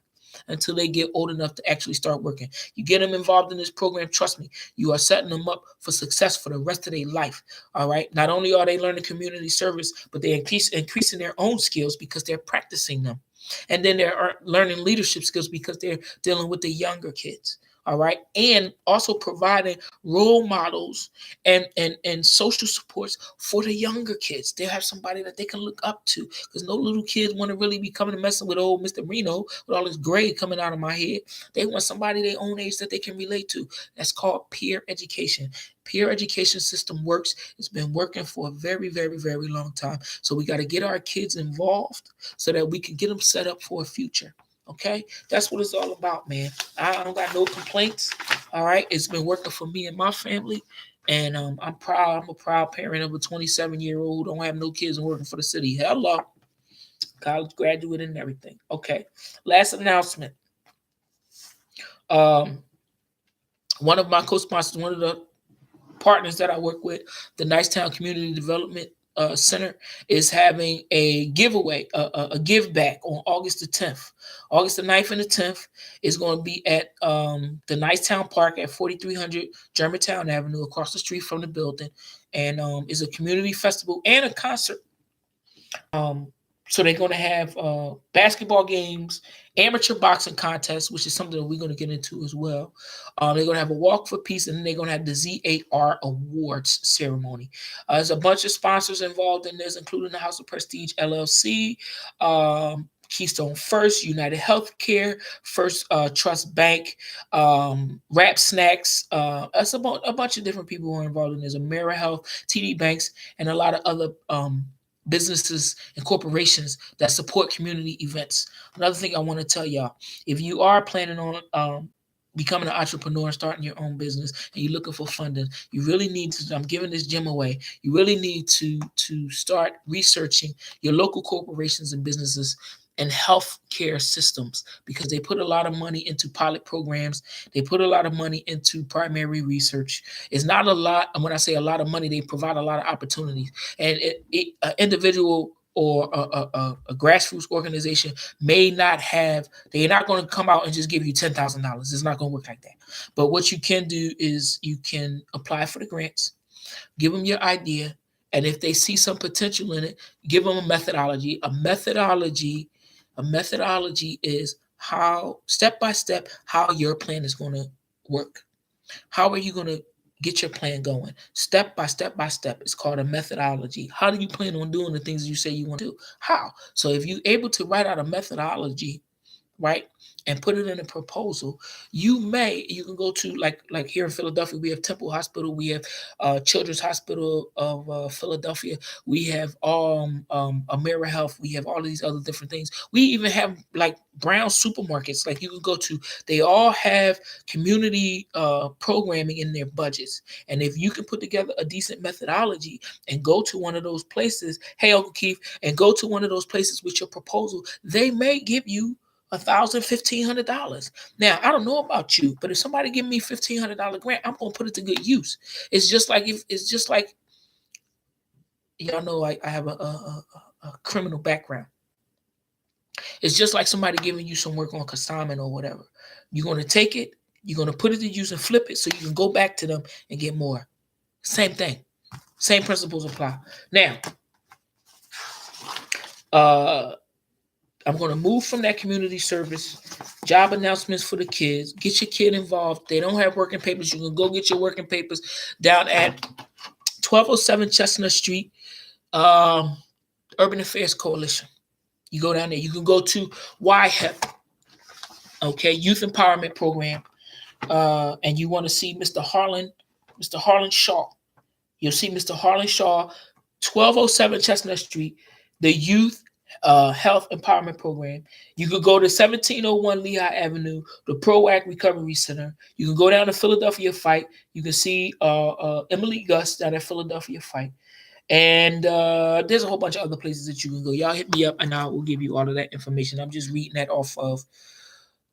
until they get old enough to actually start working. You get them involved in this program, trust me, you are setting them up for success for the rest of their life. All right. Not only are they learning community service, but they're increasing their own skills because they're practicing them. And then they're learning leadership skills because they're dealing with the younger kids. All right. And also providing role models and social supports for the younger kids. They have somebody that they can look up to, because no little kids want to really be coming and messing with old Mr. Reno with all this gray coming out of my head. They want somebody their own age that they can relate to. That's called peer education. Peer education system works. It's been working for a very, very, very long time. So we got to get our kids involved so that we can get them set up for a future. Okay, that's what it's all about, man. I don't got no complaints. All right, it's been working for me and my family, and I'm proud. I'm a proud parent of a 27-year-old who don't have no kids and working for the city. Hello, college graduate and everything. Okay, last announcement. Um, one of my co-sponsors, one of the partners that I work with, the Nicetown Community Development Center, is having a giveaway, a give back on August the 10th. August the 9th and the 10th is going to be at the Nicetown Park at 4300 Germantown Avenue, across the street from the building. And it's a community festival and a concert. Um, so they're going to have basketball games, amateur boxing contests, which is something that we're going to get into as well. They're going to have a walk for peace, and then they're going to have the Z8R Awards ceremony. There's a bunch of sponsors involved in this, including the House of Prestige LLC, Keystone First, United Healthcare, First Trust Bank, Rap Snacks. That's about a bunch of different people who are involved in this. Amera Health, TD Banks, and a lot of other businesses and corporations that support community events. Another thing I want to tell y'all, if you are planning on becoming an entrepreneur and starting your own business and you're looking for funding, you really need to, I'm giving this gem away, you really need to start researching your local corporations and businesses and healthcare systems, because they put a lot of money into pilot programs. They put a lot of money into primary research. It's not a lot, and when I say a lot of money, they provide a lot of opportunities. And an individual or a grassroots organization may not have, they're not going to come out and just give you $10,000. It's not going to work like that. But what you can do is you can apply for the grants, give them your idea, and if they see some potential in it, give them a methodology. A methodology is how, step by step, how your plan is going to work. How are you going to Get your plan going, step by step by step. It's called a methodology. How do you plan on doing the things you say you want to do? How? So if you're able to write out a methodology, right, and put it in a proposal, you can go to, like here in Philadelphia, we have Temple Hospital, we have Children's Hospital of Philadelphia, we have Amira Health, we have all of these other different things. We even have like Brown supermarkets, like you can go to. They all have community programming in their budgets, and if you can put together a decent methodology and go to one of those places, hey Uncle Keith, and go to one of those places with your proposal, they may give you $1,000, $1,500. Now, I don't know about you, but if somebody give me $1,500 grant, I'm gonna put it to good use. It's just like y'all know, I have a criminal background. It's just like somebody giving you some work on consignment or whatever. You're gonna take it, you're gonna put it to use and flip it so you can go back to them and get more. Same thing. Same principles apply. Now, I'm going to move from that community service, job announcements for the kids. Get your kid involved. They don't have working papers. You can go get your working papers down at 1207 Chestnut Street, Urban Affairs Coalition. You go down there. You can go to YHEP, okay, Youth Empowerment Program, and you want to see Mr. Harlan Shaw. You'll see Mr. Harlan Shaw, 1207 Chestnut Street, the Youth Health Empowerment Program. You could go to 1701 Lehigh Avenue, the ProAct Recovery Center. You can go down to Philadelphia Fight. You can see Emily Gus down at Philadelphia Fight. And there's a whole bunch of other places that you can go. Y'all hit me up and I will give you all of that information. I'm just reading that off of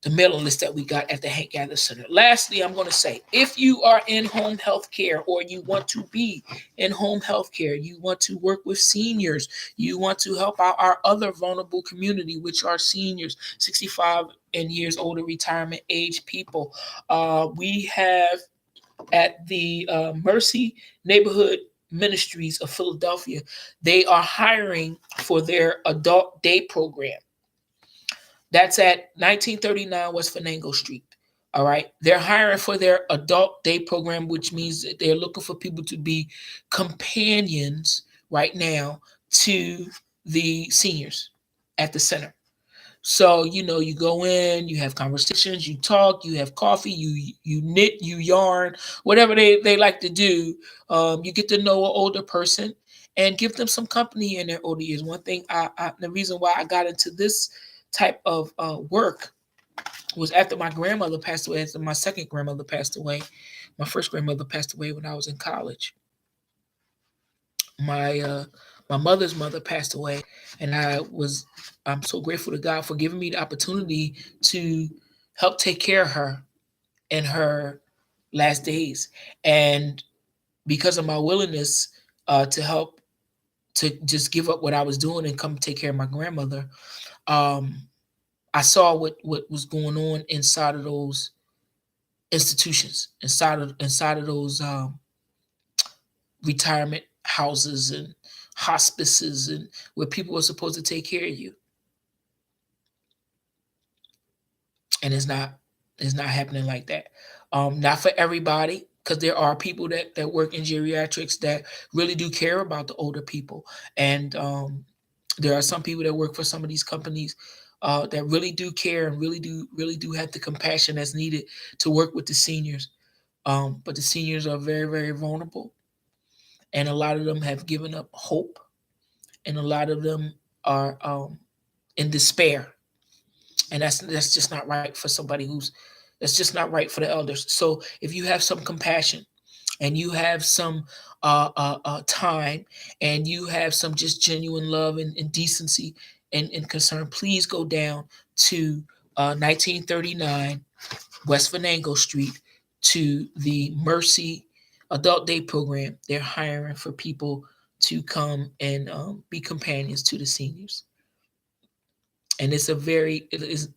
the mailing list that we got at the Hank Gather Center. Lastly, I'm going to say, if you are in home health care or you want to be in home health care, you want to work with seniors, you want to help out our other vulnerable community, which are seniors, 65 and years older, retirement age people. We have at the Mercy Neighborhood Ministries of Philadelphia, they are hiring for their adult day program. That's at 1939 West Venango Street. All right. They're hiring for their adult day program, which means that they're looking for people to be companions right now to the seniors at the center. So, you go in, you have conversations, you talk, you have coffee, you knit, you yarn, whatever they like to do. You get to know an older person and give them some company in their older years. One thing, the reason why I got into this type of work was after my grandmother passed away, after my second grandmother passed away. My first grandmother passed away when I was in college. My mother's mother passed away, and I'm so grateful to God for giving me the opportunity to help take care of her in her last days. And because of my willingness to help, to just give up what I was doing and come take care of my grandmother, I saw what was going on inside of those institutions, inside of those retirement houses and hospices, and where people are supposed to take care of you, and it's not happening like that. Not for everybody, because there are people that work in geriatrics that really do care about the older people, and there are some people that work for some of these companies that really do care and really do have the compassion that's needed to work with the seniors. But the seniors are very, very vulnerable, and a lot of them have given up hope, and a lot of them are in despair, and that's just not right for somebody that's just not right for the elders. So if you have some compassion, and you have some time, and you have some just genuine love and decency and concern, please go down to 1939 West Venango Street to the Mercy Adult Day Program. They're hiring for people to come and be companions to the seniors. And it is,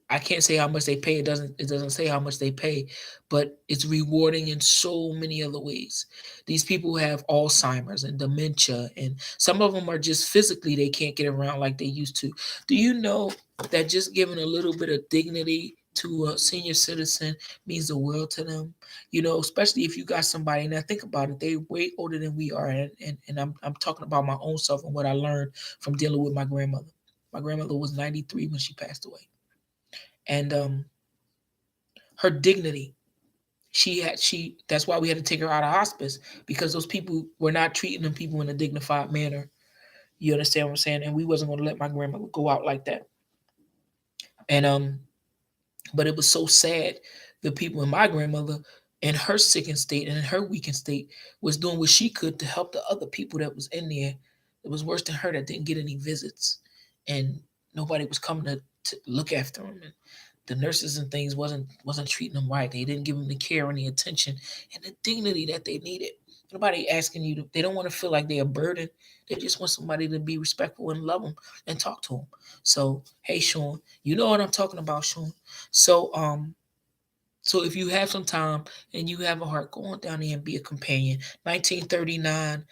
I can't say how much they pay. It doesn't say how much they pay, but it's rewarding in so many other ways. These people have Alzheimer's and dementia, and some of them are just physically they can't get around like they used to. Do you know that just giving a little bit of dignity to a senior citizen means the world to them. Especially if you got somebody. Now think about it; they way older than we are, and I'm talking about my own self and what I learned from dealing with my grandmother. My grandmother was 93 when she passed away, and her dignity. She that's why we had to take her out of hospice, because those people were not treating them people in a dignified manner. You understand what I'm saying? And we wasn't going to let my grandmother go out like that. And but it was so sad. The people in my grandmother, in her sickened state and in her weakened state, was doing what she could to help the other people that was in there. It was worse than her that didn't get any visits, and nobody was coming to look after them. And the nurses and things wasn't treating them right. They didn't give them the care and the attention and the dignity that they needed. Nobody asking you to. They don't want to feel like they're a burden. They just want somebody to be respectful and love them and talk to them. So hey, Sean, you know what I'm talking about, Sean. So so if you have some time and you have a heart, go on down there and be a companion. 1939,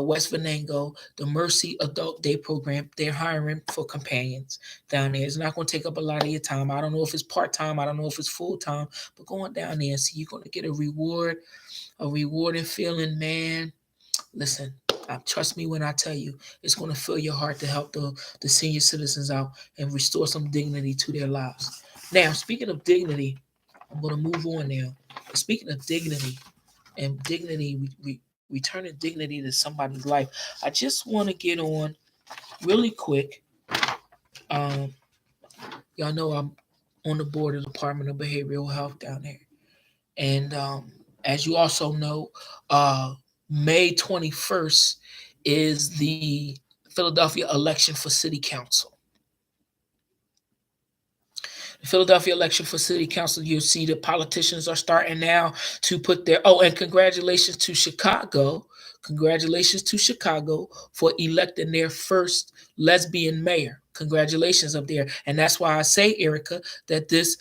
West Venango, the Mercy Adult Day Program. They're hiring for companions down there. It's not going to take up a lot of your time. I don't know if it's part time. I don't know if it's full time. But go on down there and see. You're going to get a rewarding feeling, man. Listen, trust me when I tell you, it's going to fill your heart to help the senior citizens out and restore some dignity to their lives. Now, speaking of dignity, I'm going to move on now. Speaking of dignity and dignity, returning dignity to somebody's life, I just want to get on really quick. Um, y'all know I'm on the board of the Department of Behavioral Health down there. And as you also know, May 21st is the Philadelphia election for city council. The Philadelphia election for city council, you'll see the politicians are starting now to put their, oh, and congratulations to Chicago. Congratulations to Chicago for electing their first lesbian mayor. Congratulations up there. And that's why I say, Erica, that this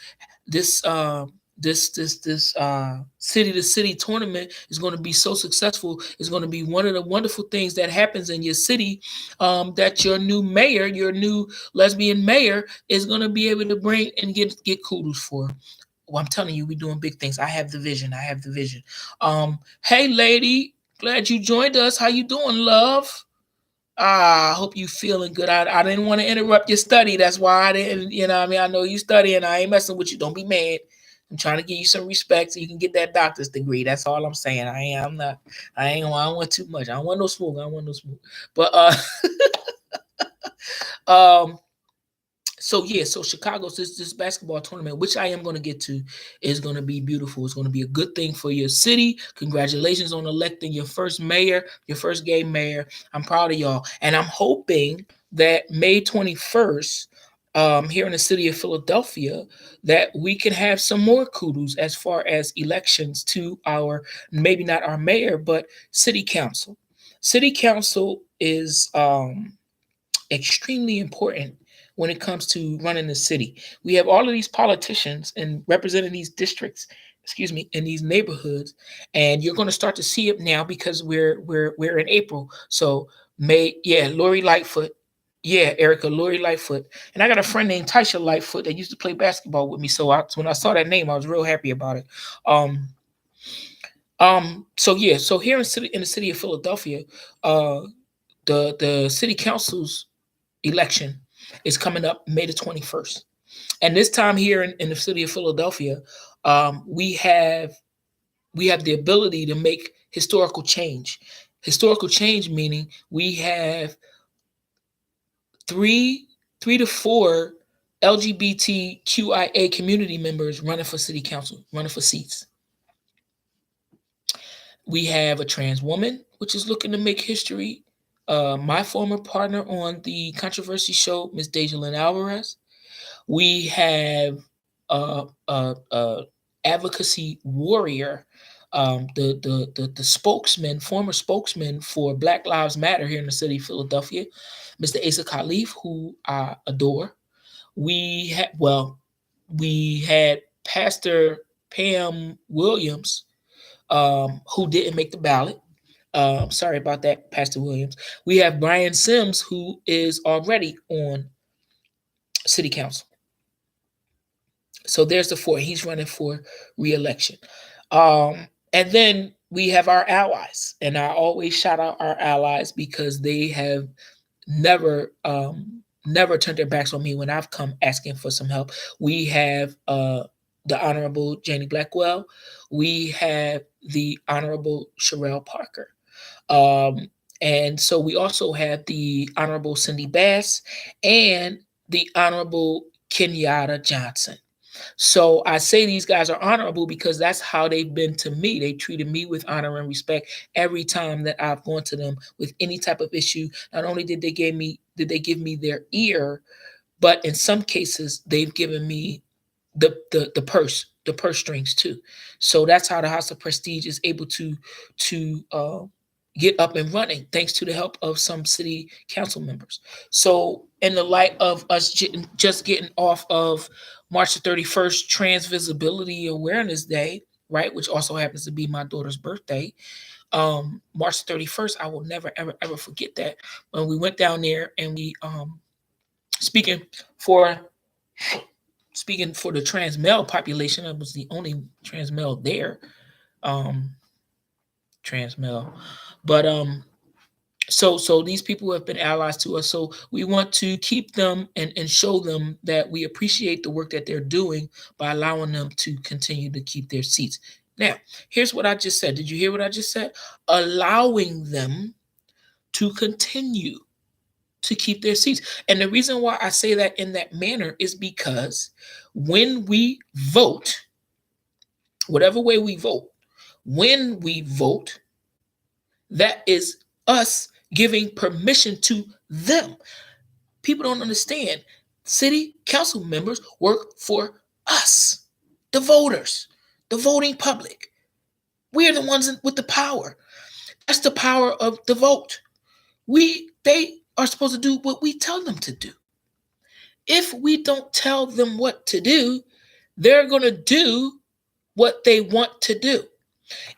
city to city tournament is going to be so successful. It's going to be one of the wonderful things that happens in your city, that your new mayor, your new lesbian mayor, is going to be able to bring and get kudos for. Well, I'm telling you, we're doing big things. I have the vision. I have the vision. Hey, lady, glad you joined us. How you doing, love? I hope you feeling good. I didn't want to interrupt your study. That's why I didn't, I mean, I know you studying. I ain't messing with you. Don't be mad. I'm trying to give you some respect so you can get that doctor's degree. That's all I'm saying. I'm not, I don't want too much. I don't want no smoke. I don't want no smoke. But, um, so yeah, so Chicago's this basketball tournament, which I am going to get to, is going to be beautiful. It's going to be a good thing for your city. Congratulations on electing your first mayor, your first gay mayor. I'm proud of y'all, and I'm hoping that May 21st, here in the city of Philadelphia, that we can have some more kudos as far as elections to our, maybe not our mayor, but city council. City council is extremely important when it comes to running the city. We have all of these politicians and representing these districts, excuse me, in these neighborhoods, and you're going to start to see it now because we're in April. So May, yeah, Lori Lightfoot, yeah, Erica, Lori Lightfoot, and I got a friend named Taisha Lightfoot that used to play basketball with me. So when I saw that name, I was real happy about it. Um, so yeah, so here in the city of Philadelphia, uh, the city council's election is coming up May the 21st. And this time here in the city of Philadelphia, we have the ability to make historical change. Historical change meaning we have three three to four LGBTQIA community members running for city council, running for seats. We have a trans woman, which is looking to make history. My former partner on the controversy show, Miss Dejalyn Alvarez. We have a advocacy warrior, the spokesman, former spokesman for Black Lives Matter here in the city of Philadelphia, Mr. Asa Khalif, who I adore. We had Pastor Pam Williams, who didn't make the ballot. Sorry about that, Pastor Williams. We have Brian Sims, who is already on city council. So there's the four. He's running for reelection. And then we have our allies, and I always shout out our allies because they have never turned their backs on me when I've come asking for some help. We have the Honorable Janie Blackwell. We have the Honorable Sherelle Parker. Um, and so we also have the Honorable Cindy Bass and the Honorable Kenyatta Johnson. So I say these guys are honorable because that's how they've been to me. They treated me with honor and respect every time that I've gone to them with any type of issue. Not only did they give me their ear, but in some cases they've given me the purse strings too. So that's how the House of Prestige is able to get up and running thanks to the help of some city council members. So in the light of us just getting off of March the 31st, Trans Visibility Awareness Day, right, which also happens to be my daughter's birthday. March 31st, I will never ever ever forget that when we went down there and we speaking for speaking for the trans male population. I was the only trans male there. Um, Trans male, but so these people have been allies to us. So we want to keep them and show them that we appreciate the work that they're doing by allowing them to continue to keep their seats. Now, here's what I just said. Did you hear what I just said? Allowing them to continue to keep their seats. And the reason why I say that in that manner is because when we vote, whatever way we vote, when we vote, that is us giving permission to them. People don't understand. City council members work for us, the voters, the voting public. We're the ones with the power. That's the power of the vote. They are supposed to do what we tell them to do. If we don't tell them what to do, they're going to do what they want to do.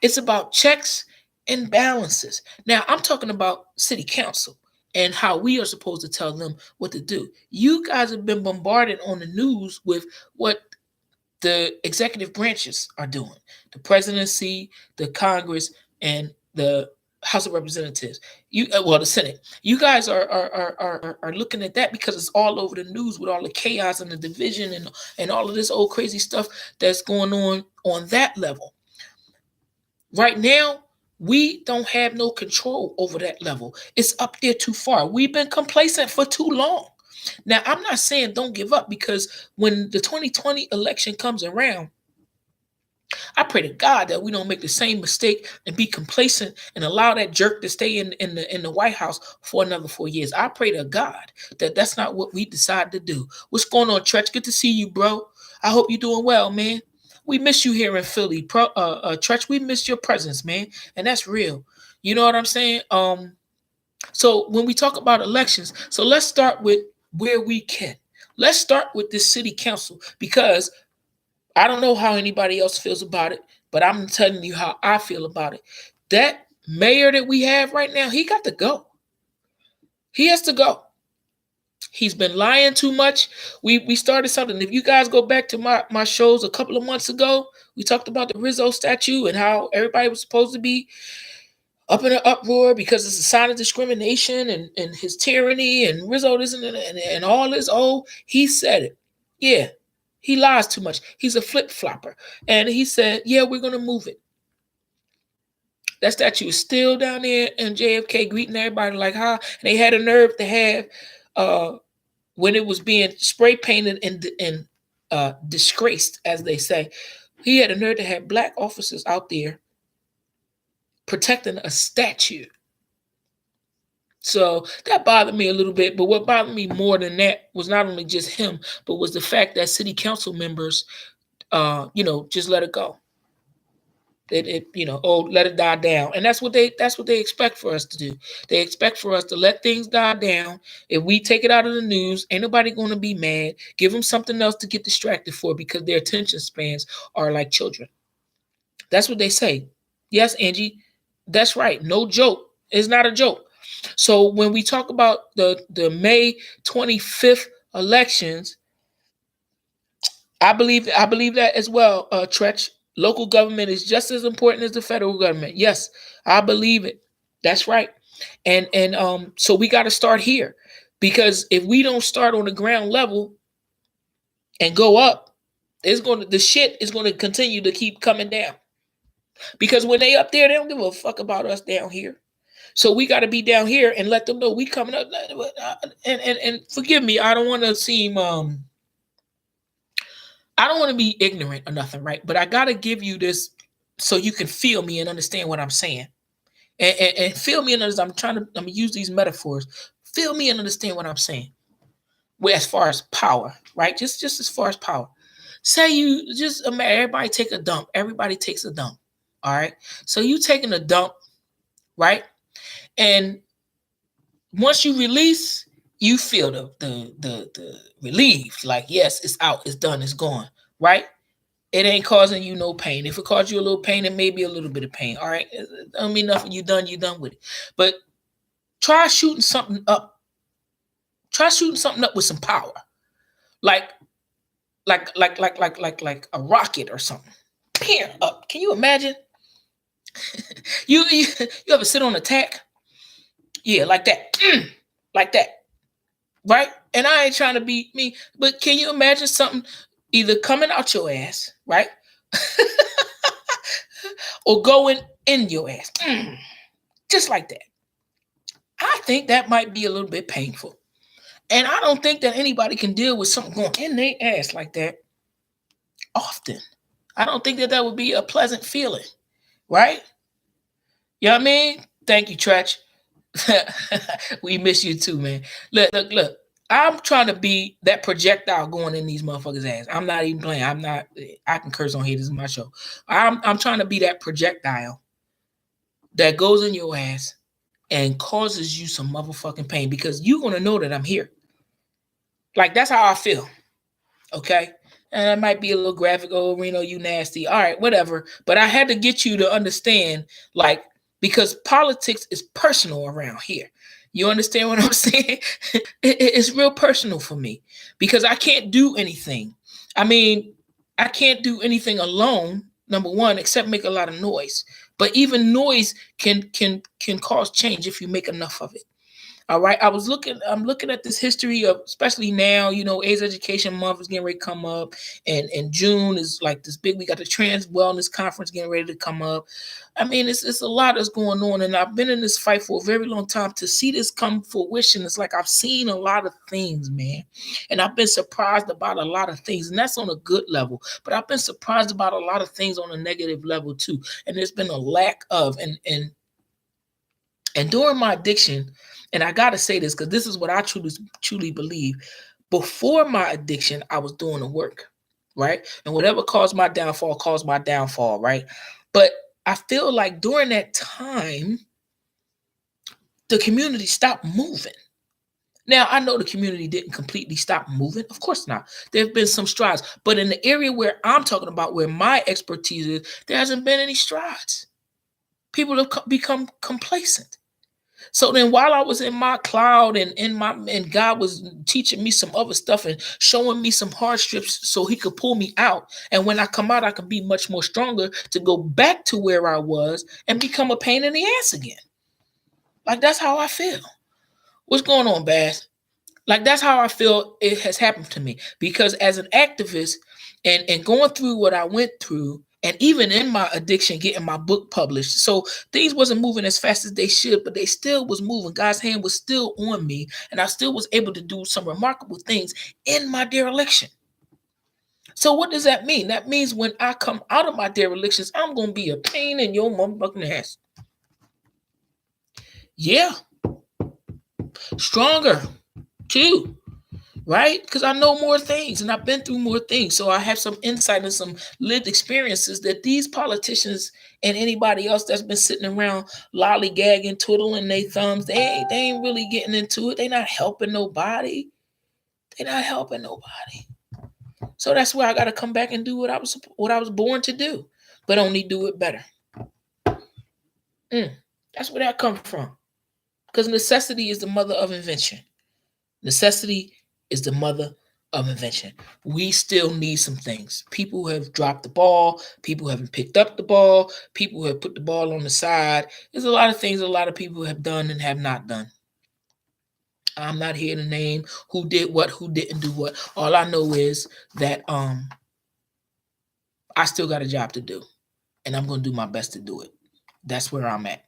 It's about checks and balances. Now, I'm talking about city council and how we are supposed to tell them what to do. You guys have been bombarded on the news with what the executive branches are doing, the presidency, the Congress, and the House of Representatives. The Senate. You guys are looking at that because it's all over the news with all the chaos and the division and all of this old crazy stuff that's going on that level. Right now, we don't have no control over that level. It's up there too far. We've been complacent for too long. Now, I'm not saying don't give up because when the 2020 election comes around, I pray to God that we don't make the same mistake and be complacent and allow that jerk to stay in the White House for another 4 years. I pray to God that that's not what we decide to do. What's going on, Tretch? Good to see you, bro. I hope you're doing well, man. We miss you here in Philly, Tretch. We miss your presence, man, and that's real. You know what I'm saying? So when we talk about elections, so let's start with where we can. Let's start with this city council because I don't know how anybody else feels about it, but I'm telling you how I feel about it. That mayor that we have right now, he got to go. He has to go. He's been lying too much. We started something. If you guys go back to my shows a couple of months ago, we talked about the Rizzo statue and how everybody was supposed to be up in an uproar because it's a sign of discrimination and his tyranny and Rizzo isn't and all this. Oh, he said it. Yeah, he lies too much. He's a flip flopper. And he said, yeah, we're going to move it. That statue is still down there in JFK greeting everybody like, huh? And they had a nerve to have, when it was being spray painted and disgraced, as they say, he had a nerve to have black officers out there protecting a statue. So that bothered me a little bit. But what bothered me more than that was not only just him, but was the fact that city council members, just let it go. Let it die down. And that's what they expect for us to do. They expect for us to let things die down. If we take it out of the news, ain't nobody going to be mad. Give them something else to get distracted for because their attention spans are like children. That's what they say. Yes, Angie, that's right. No joke. It's not a joke. So when we talk about the May 25th elections, I believe that as well, Tretch. Local government is just as important as the federal government. Yes, I believe it. That's right. And so we got to start here, because if we don't start on the ground level and go up, the shit is going to continue to keep coming down. Because when they up there, they don't give a fuck about us down here. So we got to be down here and let them know we coming up. And forgive me, I don't want to seem I don't want to be ignorant or nothing, right? But I got to give you this so you can feel me and understand what I'm saying. And feel me and understand. I'm gonna use these metaphors. Feel me and understand what I'm saying. Well, as far as power, right? Just as far as power. Say you just imagine everybody take a dump. Everybody takes a dump. All right. So you taking a dump, right? And once you release, you feel the relief. Like, yes, it's out, it's done, it's gone, right? It ain't causing you no pain. If it caused you a little pain, it may be a little bit of pain. All right. It don't mean nothing. You done with it. But try shooting something up. Try shooting something up with some power. Like like a rocket or something. Peer up. Can you imagine? You ever sit on a tack? Yeah, like that. Like that. Right? And I ain't trying to be me, but can you imagine something either coming out your ass, right? Or going in your ass. Just like that. I think that might be a little bit painful. And I don't think that anybody can deal with something going in their ass like that often. I don't think that that would be a pleasant feeling, right? You know what I mean? Thank you, Tretch. We miss you too, man. Look. I'm trying to be that projectile going in these motherfuckers' ass. I'm not even playing. I'm not. I can curse on here. This is my show. I'm trying to be that projectile that goes in your ass and causes you some motherfucking pain, because you're gonna know that I'm here. Like, that's how I feel. Okay. And it might be a little graphic. Oh, Reno, you nasty. All right, whatever. But I had to get you to understand, like, because politics is personal around here. You understand what I'm saying? It's real personal for me, because I can't do anything. I mean, I can't do anything alone, number one, except make a lot of noise. But even noise can cause change if you make enough of it. All right. I'm looking at this history of, especially now, AIDS Education Month is getting ready to come up. And June is like this big, we got the Trans Wellness Conference getting ready to come up. I mean, it's a lot that's going on. And I've been in this fight for a very long time. To see this come fruition, it's like I've seen a lot of things, man. And I've been surprised about a lot of things. And that's on a good level. But I've been surprised about a lot of things on a negative level too. And there's been a lack of, and during my addiction, and I gotta say this because this is what I truly believe. Before my addiction, I was doing the work, right? And whatever caused my downfall, right? But I feel like during that time, the community stopped moving. Now, I know the community didn't completely stop moving. Of course not. There have been some strides. But in the area where I'm talking about, where my expertise is, there hasn't been any strides. People have become complacent. So then while I was in my cloud and God was teaching me some other stuff and showing me some hard strips so he could pull me out. And when I come out, I can be much more stronger to go back to where I was and become a pain in the ass again. Like, that's how I feel. What's going on, Bass? Like, that's how I feel it has happened to me. Because as an activist and going through what I went through, and even in my addiction, getting my book published. So things wasn't moving as fast as they should, but they still was moving. God's hand was still on me, and I still was able to do some remarkable things in my dereliction. So what does that mean? That means when I come out of my derelictions, I'm going to be a pain in your motherfucking ass. Yeah. Stronger, too. Right? Because I know more things and I've been through more things. So I have some insight and some lived experiences that these politicians and anybody else that's been sitting around lollygagging, twiddling their thumbs, they ain't really getting into it. They're not helping nobody. They're not helping nobody. So that's why I got to come back and do what I was born to do, but only do it better. That's where that comes from. Because necessity is the mother of invention. Necessity is the mother of invention. We still need some things. People have dropped the ball. People haven't picked up the ball. People have put the ball on the side. There's a lot of things a lot of people have done and have not done. I'm not here to name who did what, who didn't do what. All I know is that I still got a job to do, and I'm going to do my best to do it. That's where I'm at.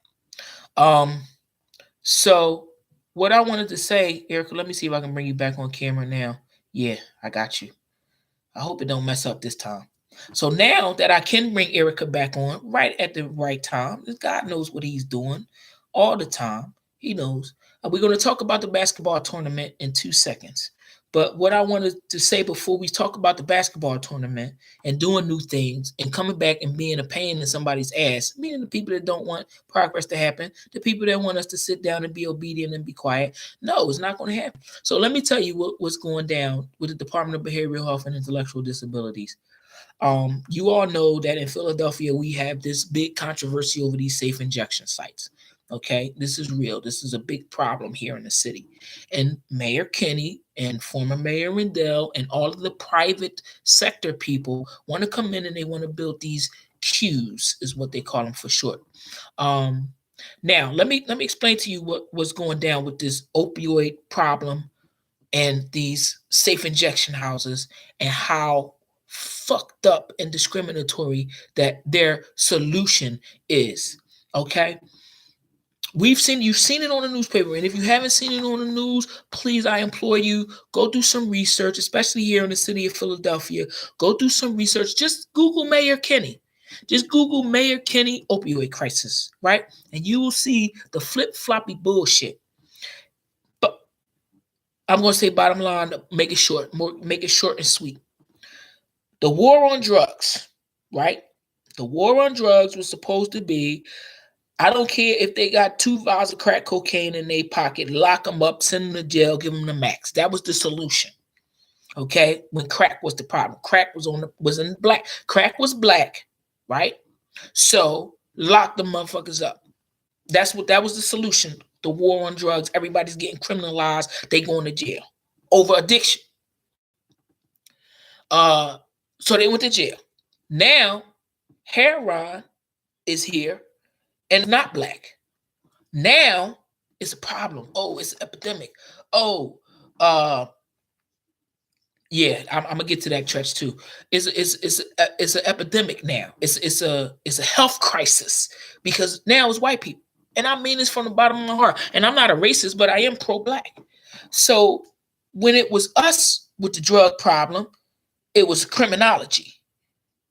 So what I wanted to say, Erica, let me see if I can bring you back on camera now. Yeah, I got you. I hope it don't mess up this time. So now that I can bring Erica back on right at the right time, God knows what he's doing all the time. He knows. We're going to talk about the basketball tournament in 2 seconds. But what I wanted to say before we talk about the basketball tournament and doing new things and coming back and being a pain in somebody's ass, meaning the people that don't want progress to happen, the people that want us to sit down and be obedient and be quiet. No, it's not going to happen. So let me tell you what's going down with the Department of Behavioral Health and Intellectual Disabilities. You all know that in Philadelphia, we have this big controversy over these safe injection sites. Okay, this is real. This is a big problem here in the city. And Mayor Kenny and former Mayor Rendell and all of the private sector people want to come in and they want to build these queues, is what they call them for short. Now, let me explain to you what's going down with this opioid problem and these safe injection houses and how fucked up and discriminatory that their solution is. Okay. You've seen it on the newspaper. And if you haven't seen it on the news, please, I implore you, go do some research, especially here in the city of Philadelphia. Go do some research. Just Google Mayor Kenny. Just Google Mayor Kenny opioid crisis, right? And you will see the flip-floppy bullshit. But I'm going to say bottom line, make it short and sweet. The war on drugs, right? The war on drugs was supposed to be, I don't care if they got 2 vials of crack cocaine in their pocket, lock them up, send them to jail, give them the max. That was the solution. Okay, when crack was the problem. Crack was in black. Crack was black, right? So lock the motherfuckers up. That was the solution. The war on drugs. Everybody's getting criminalized. They going to jail over addiction. So they went to jail. Now heroin is here and not black. Now it's a problem. Oh, it's an epidemic. Oh, yeah, I'm gonna get to that stretch too. It's an epidemic now. It's a health crisis because now it's white people, and I mean this from the bottom of my heart. And I'm not a racist, but I am pro-black. So when it was us with the drug problem, it was criminology,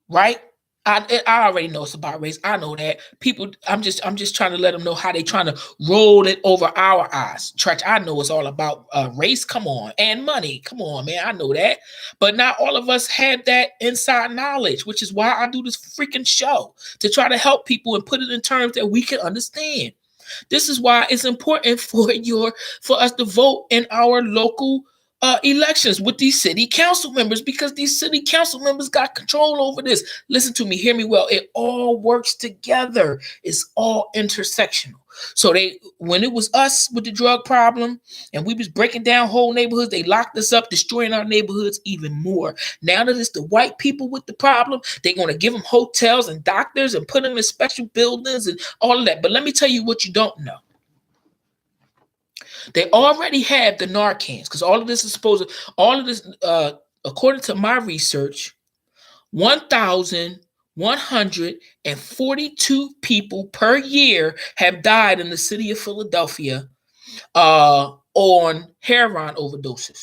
right? I already know it's about race. I know that people. I'm just trying to let them know how they trying to roll it over our eyes. Church, I know it's all about race. Come on, and money. Come on, man. I know that, but not all of us have that inside knowledge, which is why I do this freaking show to try to help people and put it in terms that we can understand. This is why it's important for us to vote in our local elections with these city council members, because these city council members got control over this. Listen to me, hear me well. It all works together. It's all intersectional. So when it was us with the drug problem and we was breaking down whole neighborhoods, they locked us up, destroying our neighborhoods even more. Now that it's the white people with the problem, they're going to give them hotels and doctors and put them in special buildings and all of that. But let me tell you what you don't know. They already have the Narcans, because all of this, according to my research, 1,142 people per year have died in the city of Philadelphia on heroin overdoses.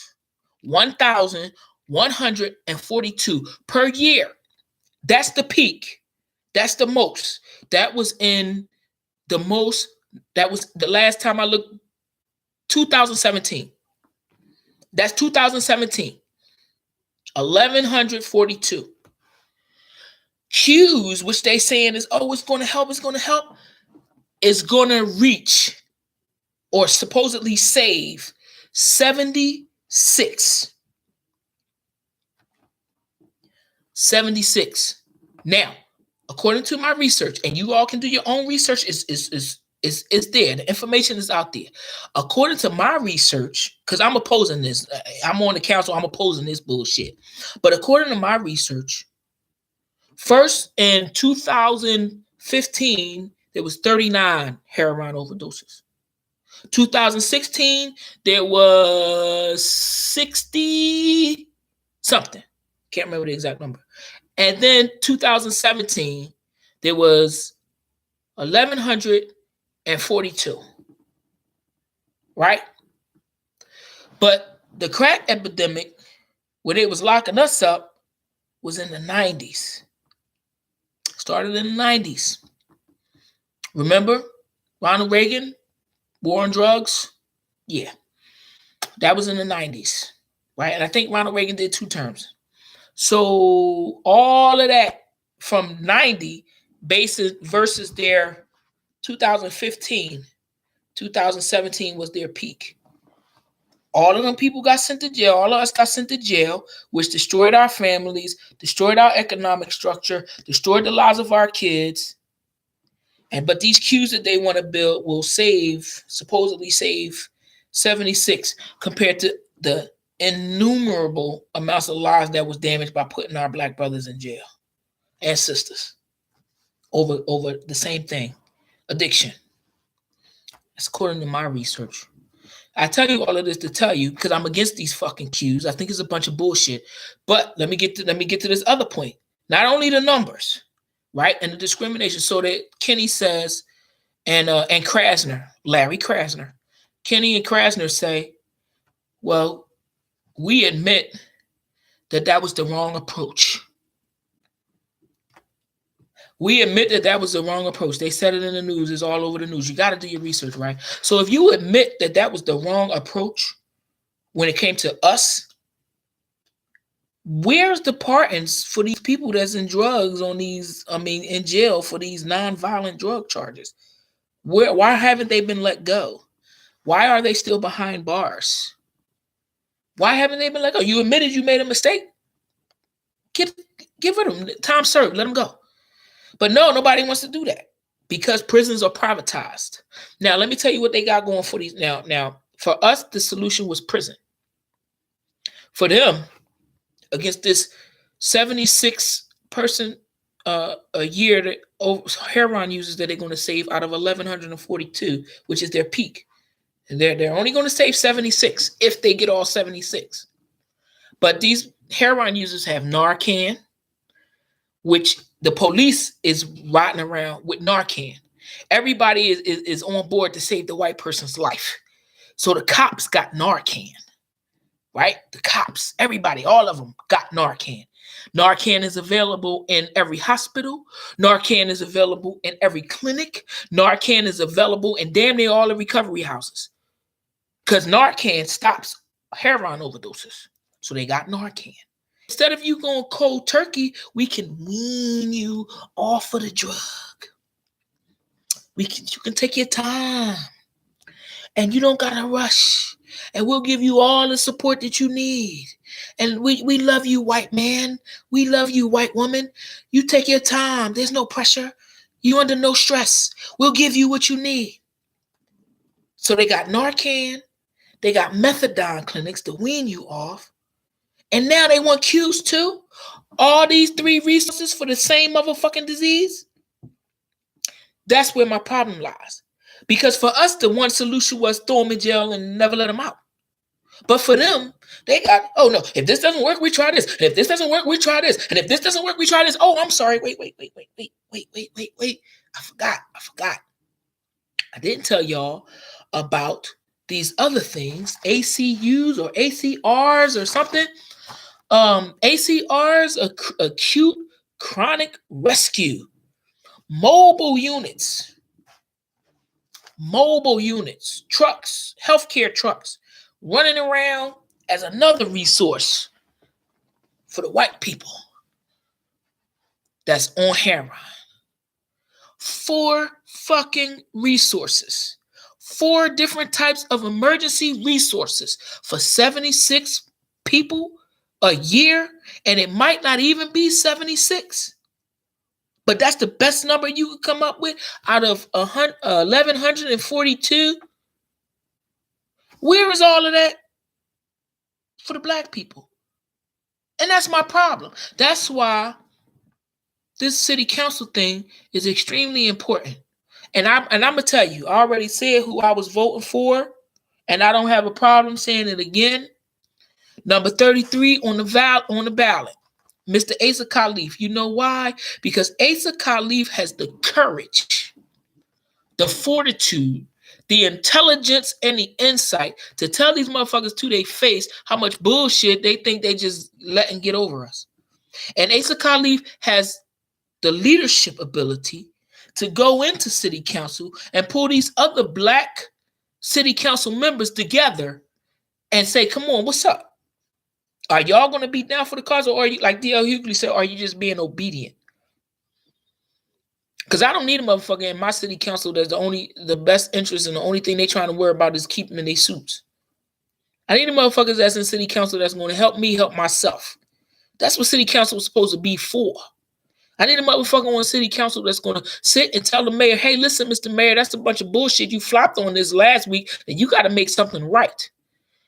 1,142 per year. That's the peak. That's the most. That was the last time I looked, 2017. That's 2017. 1,142. Q's, which they saying is, oh, it's going to help, is going to reach or supposedly save 76. 76. Now, according to my research, and you all can do your own research, is It's there. The information is out there. According to my research, because I'm opposing this. I'm on the council, I'm opposing this bullshit. But according to my research, first in 2015, there was 39 heroin overdoses. 2016, there was 60 something. Can't remember the exact number. And then 2017, there was 1,142. Right? But the crack epidemic, when it was locking us up, was in the 90s. Started in the 90s. Remember Ronald Reagan, war on drugs? Yeah. That was in the 90s. Right? And I think Ronald Reagan did 2 terms. So all of that from 90 basis versus their 2015, 2017 was their peak. All of them people got sent to jail. All of us got sent to jail, which destroyed our families, destroyed our economic structure, destroyed the lives of our kids. But these queues that they want to build will supposedly save 76 compared to the innumerable amounts of lives that was damaged by putting our black brothers in jail and sisters over the same thing, addiction. That's according to my research. I tell you all of this to tell you because I'm against these fucking queues. I think it's a bunch of bullshit. But let me get to this other point. Not only the numbers, right, and the discrimination. So that Kenny says, and Krasner, Larry Krasner, Kenny and Krasner say, well, we admit that was the wrong approach. We admit that was the wrong approach. They said it in the news. It's all over the news. You got to do your research, right? So if you admit that was the wrong approach when it came to us, where's the pardons for these people that's in drugs in jail for these nonviolent drug charges? Why haven't they been let go? Why are they still behind bars? Why haven't they been let go? You admitted you made a mistake. Get rid of them. Time served. Let them go. But no, nobody wants to do that because prisons are privatized. Now, let me tell you what they got going for these. Now, for us, the solution was prison. For them, against this 76 person a year that heroin users that they're going to save out of 1,142, which is their peak. And they're only going to save 76 if they get all 76. But these heroin users have Narcan, which the police is riding around with Narcan. Everybody is on board to save the white person's life. So the cops got Narcan, right? The cops, everybody, all of them got Narcan. Narcan is available in every hospital. Narcan is available in every clinic. Narcan is available in damn near all the recovery houses. Because Narcan stops heroin overdoses. So they got Narcan. Instead of you going cold turkey, we can wean you off of the drug. You can take your time. And you don't gotta rush. And we'll give you all the support that you need. And we love you, white man. We love you, white woman. You take your time. There's no pressure. You under no stress. We'll give you what you need. So they got Narcan. They got methadone clinics to wean you off. And now they want Qs too? All these 3 resources for the same motherfucking disease? That's where my problem lies. Because for us, the one solution was throw them in jail and never let them out. But for them, they got, oh no, if this doesn't work, we try this. And if this doesn't work, we try this. And if this doesn't work, we try this. Oh, I'm sorry. Wait. I forgot. I didn't tell y'all about these other things, ACUs or ACRs or something. ACRs, acute chronic rescue. Mobile units, trucks, healthcare trucks, running around as another resource for the white people that's on heroin. 4 fucking resources. 4 different types of emergency resources for 76 people a year, and it might not even be 76. But that's the best number you could come up with out of 1,142. Where is all of that for the black people? And that's my problem. That's why this city council thing is extremely important. And I'm gonna tell you, I already said who I was voting for, and I don't have a problem saying it again. Number 33 on the ballot, Mr. Asa Khalif. You know why? Because Asa Khalif has the courage, the fortitude, the intelligence, and the insight to tell these motherfuckers to their face how much bullshit they think they just letting get over us. And Asa Khalif has the leadership ability to go into city council and pull these other black city council members together and say, come on, what's up? Are y'all going to be down for the cause, or are you, like D.L. Hughley said, are you just being obedient? Because I don't need a motherfucker in my city council that's the best interest, and the only thing they trying to worry about is keeping in their suits. I need a motherfuckers that's in city council that's going to help me help myself. That's what city council is supposed to be for. I need a motherfucker on city council that's going to sit and tell the mayor, hey, listen, Mr. Mayor, that's a bunch of bullshit. You flopped on this last week, and you got to make something right.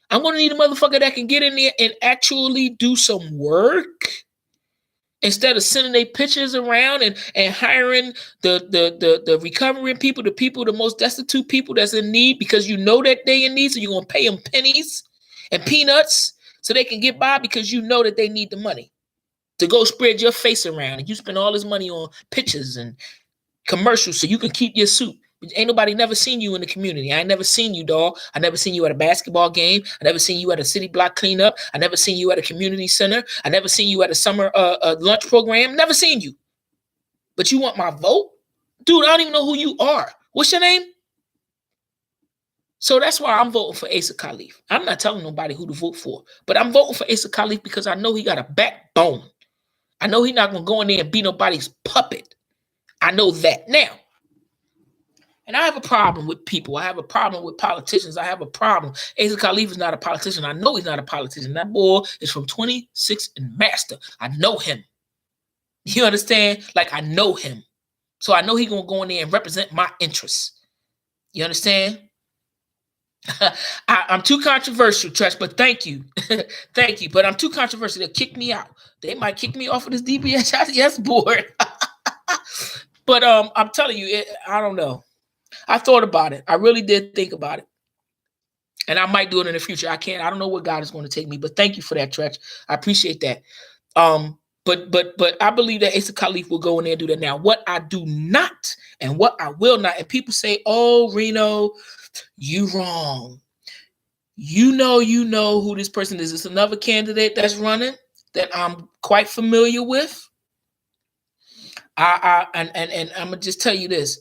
I'm going to need a motherfucker that can get in there and actually do some work instead of sending their pictures around and hiring the recovering people, the most destitute people that's in need, because you know that they in need, so you're going to pay them pennies and peanuts so they can get by, because you know that they need the money to go spread your face around, and you spend all this money on pictures and commercials so you can keep your suit. Ain't nobody never seen you in the community. I ain't never seen you, dog. I never seen you at a basketball game. I never seen you at a city block cleanup. I never seen you at a community center. I never seen you at a summer lunch program. Never seen you. But you want my vote? Dude, I don't even know who you are. What's your name? So that's why I'm voting for Asa Khalif. I'm not telling nobody who to vote for, but I'm voting for Asa Khalif because I know he got a backbone. I know he's not going to go in there and be nobody's puppet. I know that. Now, and I have a problem with people. I have a problem with politicians. I have a problem. Asa Khalif is not a politician. I know he's not a politician. That boy is from 26 and Master. I know him. You understand? Like, I know him. So I know he's going to go in there and represent my interests. You understand? I'm too controversial, Tresh, but thank you. Thank you. But I'm too controversial. They'll kick me out. They might kick me off of this DBS board. But I'm telling you, I don't know. I thought about it. I really did think about it. And I might do it in the future. I don't know where God is going to take me, but thank you for that, Tresh. I appreciate that. But I believe that Asa Khalif will go in there and do that. Now, what I do not and what I will not, and people say, oh, Reno, you wrong. You know who this person is. It's another candidate that's running that I'm quite familiar with. And I'm gonna just tell you this.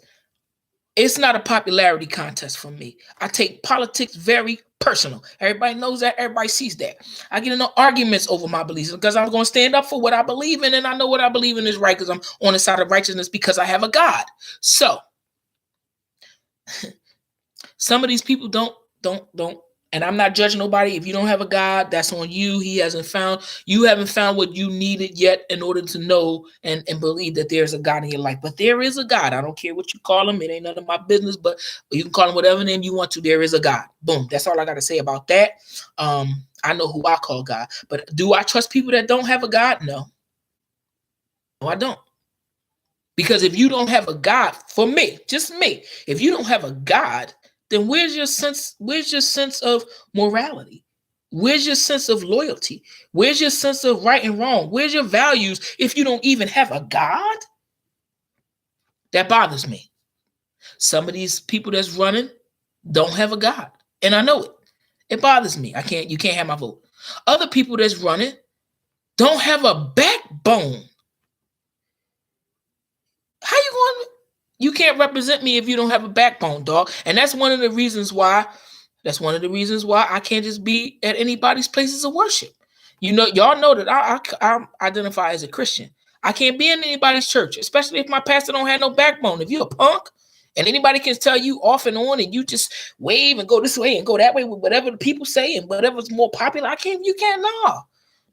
It's not a popularity contest for me. I take politics very personal. Everybody knows that. Everybody sees that. I get into arguments over my beliefs because I'm going to stand up for what I believe in, and I know what I believe in is right because I'm on the side of righteousness because I have a God. So some of these people don't, and I'm not judging nobody. If you don't have a God, that's on you. You haven't found what you needed yet in order to know and believe that there's a God in your life. But there is a God. I don't care what you call him. It ain't none of my business, but you can call him whatever name you want to. There is a God. Boom. That's all I got to say about that. I know who I call God. But do I trust people that don't have a God? No. No, I don't. Because if you don't have a God, for me, just me, if you don't have a God, then where's your sense of morality? Where's your sense of loyalty? Where's your sense of right and wrong? Where's your values if you don't even have a God? That bothers me. Some of these people that's running don't have a God. And I know it. It bothers me. You can't have my vote. Other people that's running don't have a backbone. How you going to? You can't represent me if you don't have a backbone, dog. And that's one of the reasons why I can't just be at anybody's places of worship. You know, y'all know that I identify as a Christian. I can't be in anybody's church, especially if my pastor don't have no backbone. If you're a punk and anybody can tell you off and on and you just wave and go this way and go that way with whatever the people say and whatever's more popular, you can't, no.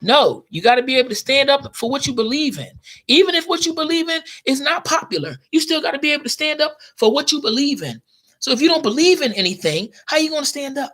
No, you got to be able to stand up for what you believe in. Even if what you believe in is not popular, you still got to be able to stand up for what you believe in. So if you don't believe in anything, how are you going to stand up?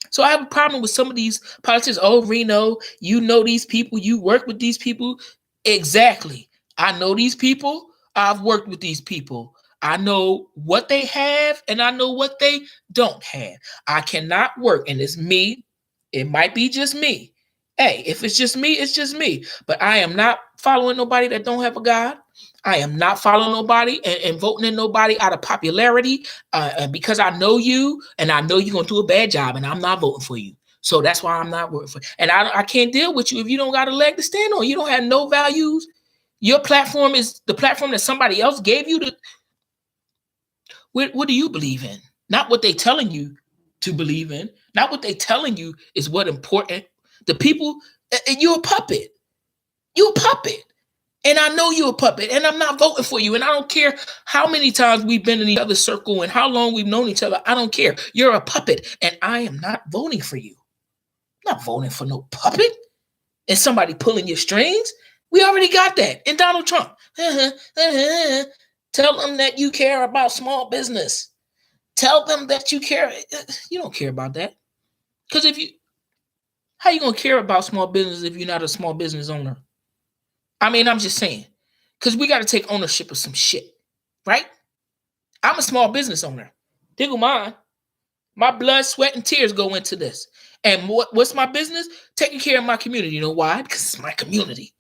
So I have a problem with some of these politicians. Oh, Reno, you know these people, you work with these people. Exactly. I know these people. I've worked with these people. I know what they have and I know what they don't have. I cannot work, and it's me. It might be just me. Hey, if it's just me, it's just me. But I am not following nobody that don't have a God. I am not following nobody and voting in nobody out of popularity because I know you and I know you're going to do a bad job and I'm not voting for you. So that's why I'm not voting for you. And I can't deal with you if you don't got a leg to stand on. You don't have no values. Your platform is the platform that somebody else gave you. What do you believe in? Not what they telling you to believe in. Not what they telling you is what important. The people, you're a puppet. You're a puppet. And I know you're a puppet, and I'm not voting for you. And I don't care how many times we've been in each other's circle and how long we've known each other. I don't care. You're a puppet, and I am not voting for you. I'm not voting for no puppet and somebody pulling your strings. We already got that. And Donald Trump. Tell them that you care about small business. Tell them that you care. You don't care about that. Because how you going to care about small business if you're not a small business owner? I mean, I'm just saying, because we got to take ownership of some shit, right? I'm a small business owner. Diggle mine. My blood, sweat, and tears go into this. And what's my business? Taking care of my community. You know why? Because it's my community.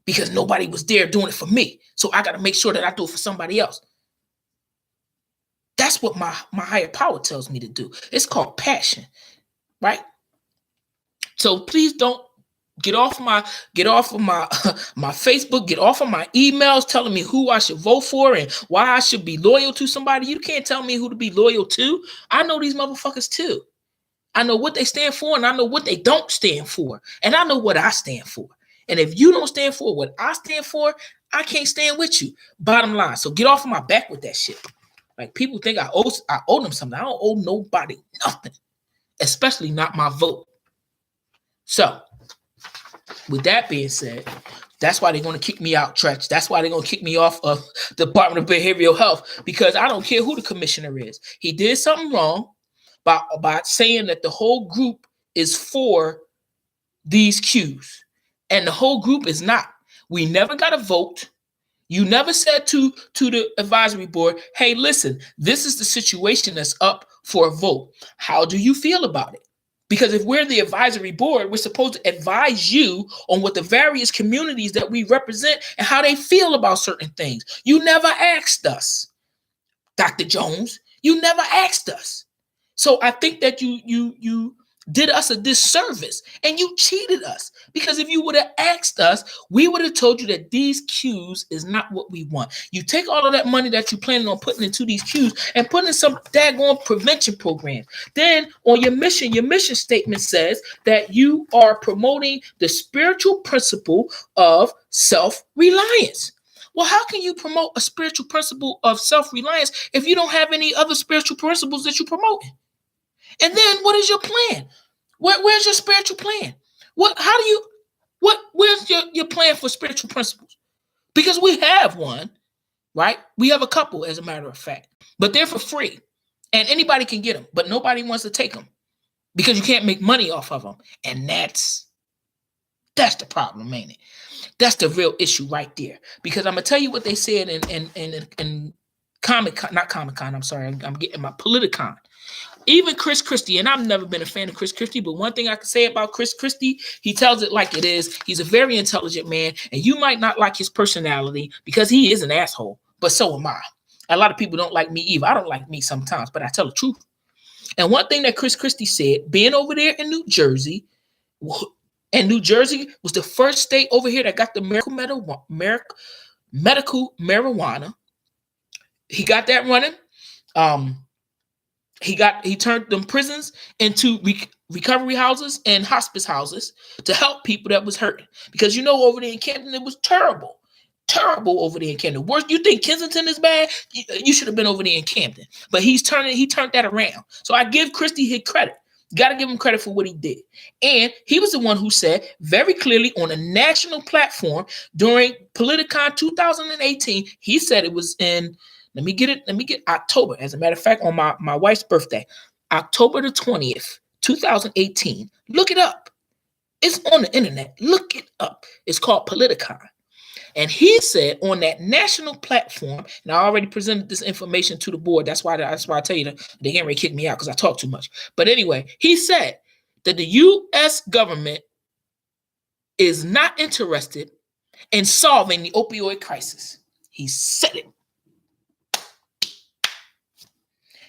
Because nobody was there doing it for me. So I got to make sure that I do it for somebody else. That's what my higher power tells me to do. It's called passion, right? So please don't get off of my my Facebook, get off of my emails telling me who I should vote for and why I should be loyal to somebody. You can't tell me who to be loyal to. I know these motherfuckers too. I know what they stand for and I know what they don't stand for. And I know what I stand for. And if you don't stand for what I stand for, I can't stand with you. Bottom line. So get off of my back with that shit. Like people think I owe them something. I don't owe nobody nothing, especially not my vote. So with that being said, that's why they're going to kick me out, Tretch. That's why they're going to kick me off of the Department of Behavioral Health, because I don't care who the commissioner is. He did something wrong by saying that the whole group is for these cues, and the whole group is not. We never got a vote. You never said to the advisory board, hey, listen, this is the situation that's up for a vote. How do you feel about it? Because if we're the advisory board, we're supposed to advise you on what the various communities that we represent and how they feel about certain things. You never asked us, Dr. Jones. You never asked us. So I think that you did us a disservice and you cheated us, because if you would have asked us, we would have told you that these cues is not what we want. You take all of that money that you planning on putting into these cues and put in some daggone prevention programs. Then on your mission statement says that you are promoting the spiritual principle of self-reliance. Well, how can you promote a spiritual principle of self-reliance if you don't have any other spiritual principles that you promote? And then what is your plan? Where's your spiritual plan? Where's your plan for spiritual principles? Because we have one, right? We have a couple, as a matter of fact, but they're for free and anybody can get them, but nobody wants to take them because you can't make money off of them. And that's the problem, ain't it? That's the real issue right there. Because I'm going to tell you what they said in Comic-Con, not Comic-Con, I'm sorry, I'm getting my Politicon. Even Chris Christie, and I've never been a fan of Chris Christie, but one thing I can say about Chris Christie, he tells it like it is. He's a very intelligent man, and you might not like his personality because he is an asshole, but so am I. A lot of people don't like me either. I don't like me sometimes, but I tell the truth. And one thing that Chris Christie said, being over there in New Jersey, and New Jersey was the first state over here that got the medical marijuana. He got that running. He turned them prisons into recovery houses and hospice houses to help people that was hurting. Because over there in Camden, it was terrible over there in Camden. Worse, you think Kensington is bad? You should have been over there in Camden. But he turned that around. So I give Christie his credit. Got to give him credit for what he did. And he was the one who said very clearly on a national platform during Politicon 2018, he said it was in, let me get October. As a matter of fact, on my wife's birthday, October the 20th, 2018. Look it up. It's on the internet. Look it up. It's called Politicon. And he said on that national platform, and I already presented this information to the board. That's why I tell you that they can't really kick me out because I talk too much. But anyway, he said that the U.S. government is not interested in solving the opioid crisis. He said it.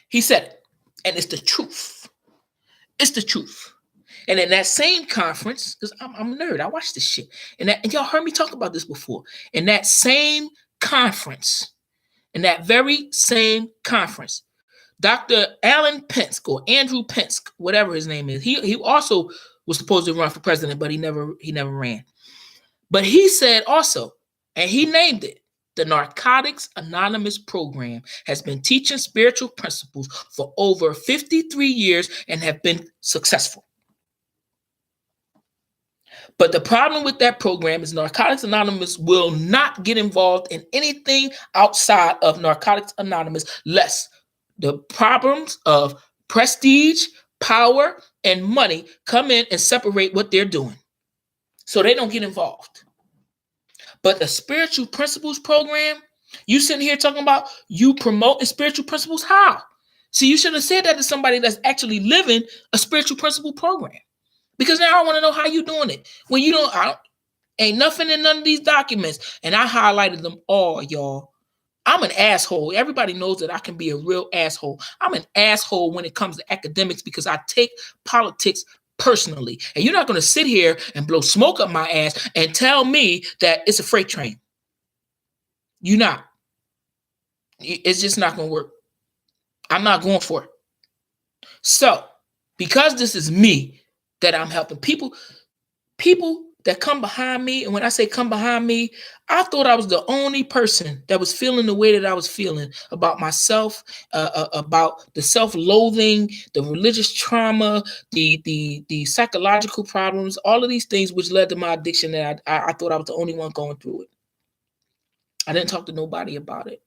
He said it. And it's the truth. It's the truth. And in that same conference, because I'm a nerd, I watch this shit. And y'all heard me talk about this before. In that same conference, Dr. Alan Penske or Andrew Penske, whatever his name is, he also was supposed to run for president, but he never ran. But he said also, and he named it, the Narcotics Anonymous program has been teaching spiritual principles for over 53 years and have been successful. But the problem with that program is Narcotics Anonymous will not get involved in anything outside of Narcotics Anonymous, lest the problems of prestige, power, and money come in and separate what they're doing. So they don't get involved. But the Spiritual Principles program, you sitting here talking about you promoting spiritual principles? How? See, you should have said that to somebody that's actually living a spiritual principle program. Because now I want to know how you doing it. When you ain't nothing in none of these documents. And I highlighted them all, y'all. I'm an asshole. Everybody knows that I can be a real asshole. I'm an asshole when it comes to academics because I take politics personally. And you're not going to sit here and blow smoke up my ass and tell me that it's a freight train. You're not. It's just not going to work. I'm not going for it. So, because this is me, that I'm helping people that come behind me. And when I say come behind me, I thought I was the only person that was feeling the way that I was feeling about myself, about the self-loathing, the religious trauma, the psychological problems, all of these things which led to my addiction. That I thought I was the only one going through it. I didn't talk to nobody about it.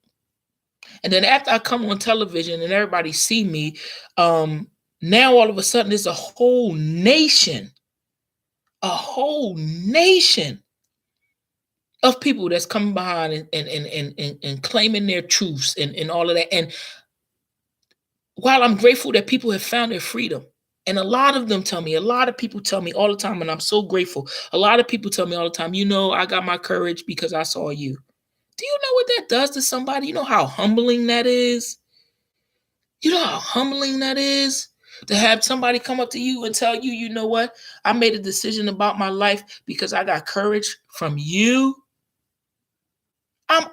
And then after I come on television and everybody see me, now all of a sudden there's a whole nation of people that's coming behind and claiming their truths and all of that. And while I'm grateful that people have found their freedom, and a lot of people tell me all the time, and I'm so grateful. A lot of people tell me all the time, I got my courage because I saw you. Do you know what that does to somebody? You know how humbling that is? You know how humbling that is? To have somebody come up to you and tell you, you know what? I made a decision about my life because I got courage from you. And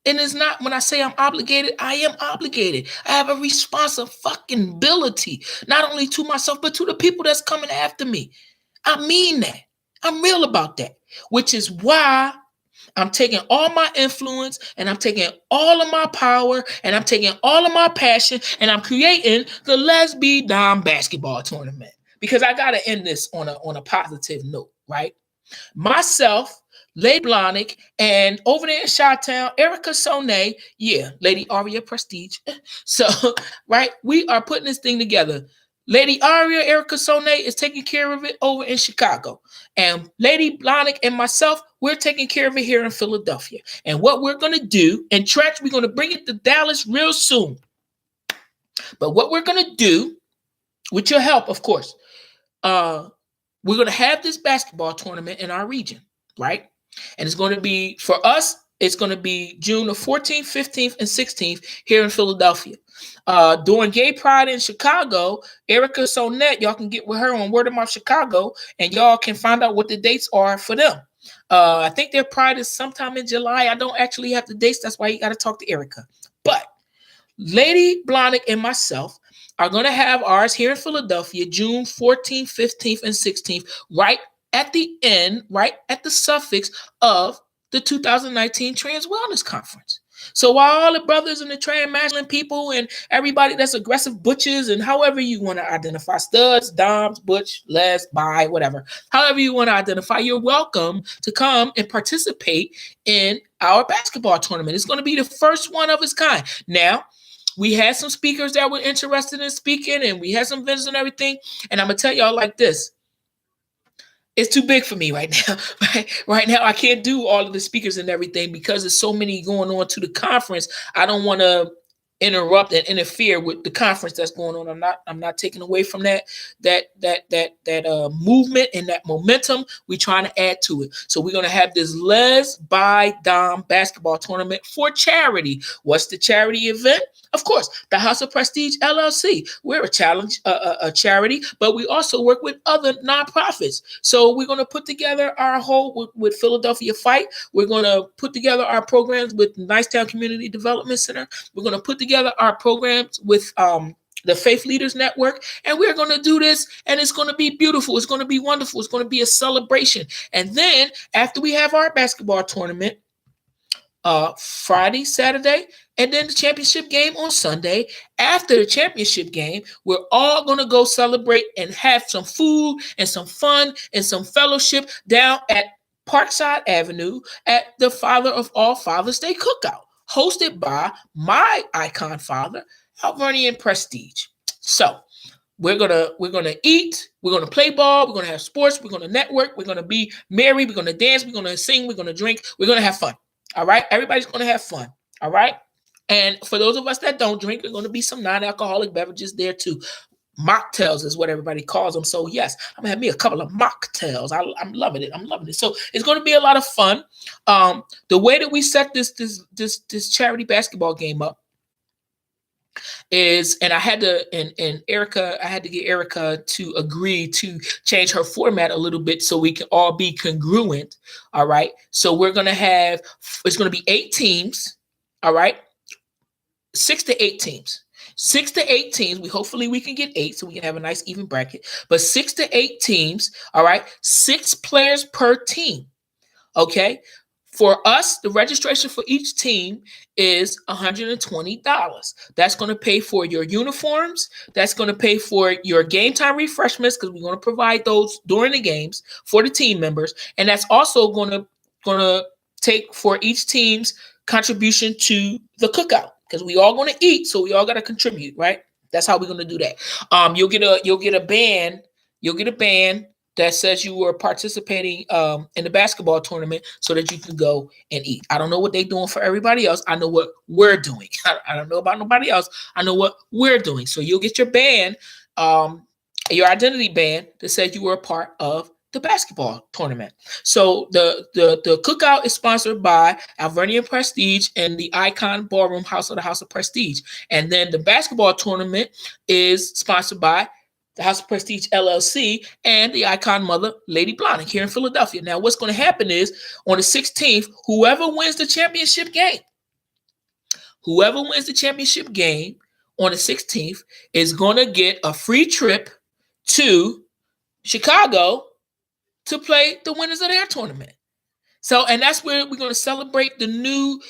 it's not when I say I'm obligated, I am obligated. I have a responsibility, not only to myself, but to the people that's coming after me. I mean that. I'm real about that, which is why I'm taking all my influence and I'm taking all of my power and I'm taking all of my passion and I'm creating the LesBiDom basketball tournament, because I got to end this on a positive note, right? Myself, LesBiDom, and over there in Chi-Town, Erica Soné, Lady Aria Prestige. So, right, we are putting this thing together. Lady Aria, Erica Soné is taking care of it over in Chicago. And Lady Blonick and myself, we're taking care of it here in Philadelphia. And what we're going to do, and Trench, we're going to bring it to Dallas real soon. But what we're going to do, with your help, of course, we're going to have this basketball tournament in our region, right? And it's going to be, for us, it's going to be June the 14th, 15th, and 16th here in Philadelphia. During Gay Pride in Chicago, Erica Sonette, y'all can get with her on Word of Mouth Chicago, and y'all can find out what the dates are for them. I think their Pride is sometime in July. I don't actually have the dates. That's why you got to talk to Erica. But Lady Blonick and myself are going to have ours here in Philadelphia, June 14th, 15th, and 16th, right at the end, right at the suffix of the 2019 Trans Wellness Conference. So while all the brothers and the trans masculine people and everybody that's aggressive butches and however you want to identify, studs, doms, butch, les, bi, whatever, however you want to identify, you're welcome to come and participate in our basketball tournament. It's going to be the first one of its kind. Now, we had some speakers that were interested in speaking, and we had some vendors and everything. And I'm going to tell y'all like this. It's too big for me right now. Right now, I can't do all of the speakers and everything because there's so many going on to the conference. I don't want to interrupt and interfere with the conference that's going on. I'm not taking away from that movement and that momentum. We're trying to add to it. So we're going to have this LesBiDom basketball tournament for charity. What's the charity event? Of course, the House of Prestige LLC. We're a charity, but we also work with other nonprofits. So we're going to put together our whole with Philadelphia Fight. We're going to put together our programs with Nicetown Community Development Center. We're going to put together our programs with the Faith Leaders Network, and we're going to do this, and it's going to be beautiful. It's going to be wonderful. It's going to be a celebration. And then after we have our basketball tournament, Friday, Saturday, and then the championship game on Sunday. After the championship game, we're all going to go celebrate and have some food and some fun and some fellowship down at Parkside Avenue at the Father of All Fathers Day Cookout, hosted by my icon father, Alvernian Prestige. So we're gonna eat, we're gonna play ball, we're gonna have sports, we're gonna network, we're gonna be merry, we're gonna dance, we're gonna sing, we're gonna drink, we're gonna have fun. All right, everybody's gonna have fun. All right, and for those of us that don't drink, there's gonna be some non-alcoholic beverages there too. Mocktails is what everybody calls them. So yes, I'm gonna have me a couple of mocktails. I'm loving it. I'm loving it. So it's gonna be a lot of fun. The way that we set this charity basketball game up is, and I had to, and Erica, I had to get Erica to agree to change her format a little bit so we can all be congruent. All right. So we're gonna have, it's gonna be 8 teams. All right. 6 to 8 teams. 6 to 8 teams. We can get 8 so we can have a nice even bracket. But 6 to 8 teams. All right. 6 players per team. Okay. For us, the registration for each team is $120. That's going to pay for your uniforms. That's going to pay for your game time refreshments because we're going to provide those during the games for the team members. And that's also going to take for each team's contribution to the cookout because we all going to eat, so we all got to contribute, right? That's how we're going to do that. You'll get a band. You'll get a band that says you were participating in the basketball tournament so that you can go and eat. I don't know what they're doing for everybody else. I know what we're doing. I don't know about nobody else. I know what we're doing. So you'll get your band, your identity band that says you were a part of the basketball tournament. So the cookout is sponsored by Alvernian Prestige and the Icon Ballroom House of the House of Prestige. And then the basketball tournament is sponsored by the House of Prestige LLC, and the Icon Mother, Lady Blonick, here in Philadelphia. Now, what's going to happen is on the 16th, whoever wins the championship game on the 16th is going to get a free trip to Chicago to play the winners of their tournament. So, and that's where we're going to celebrate the new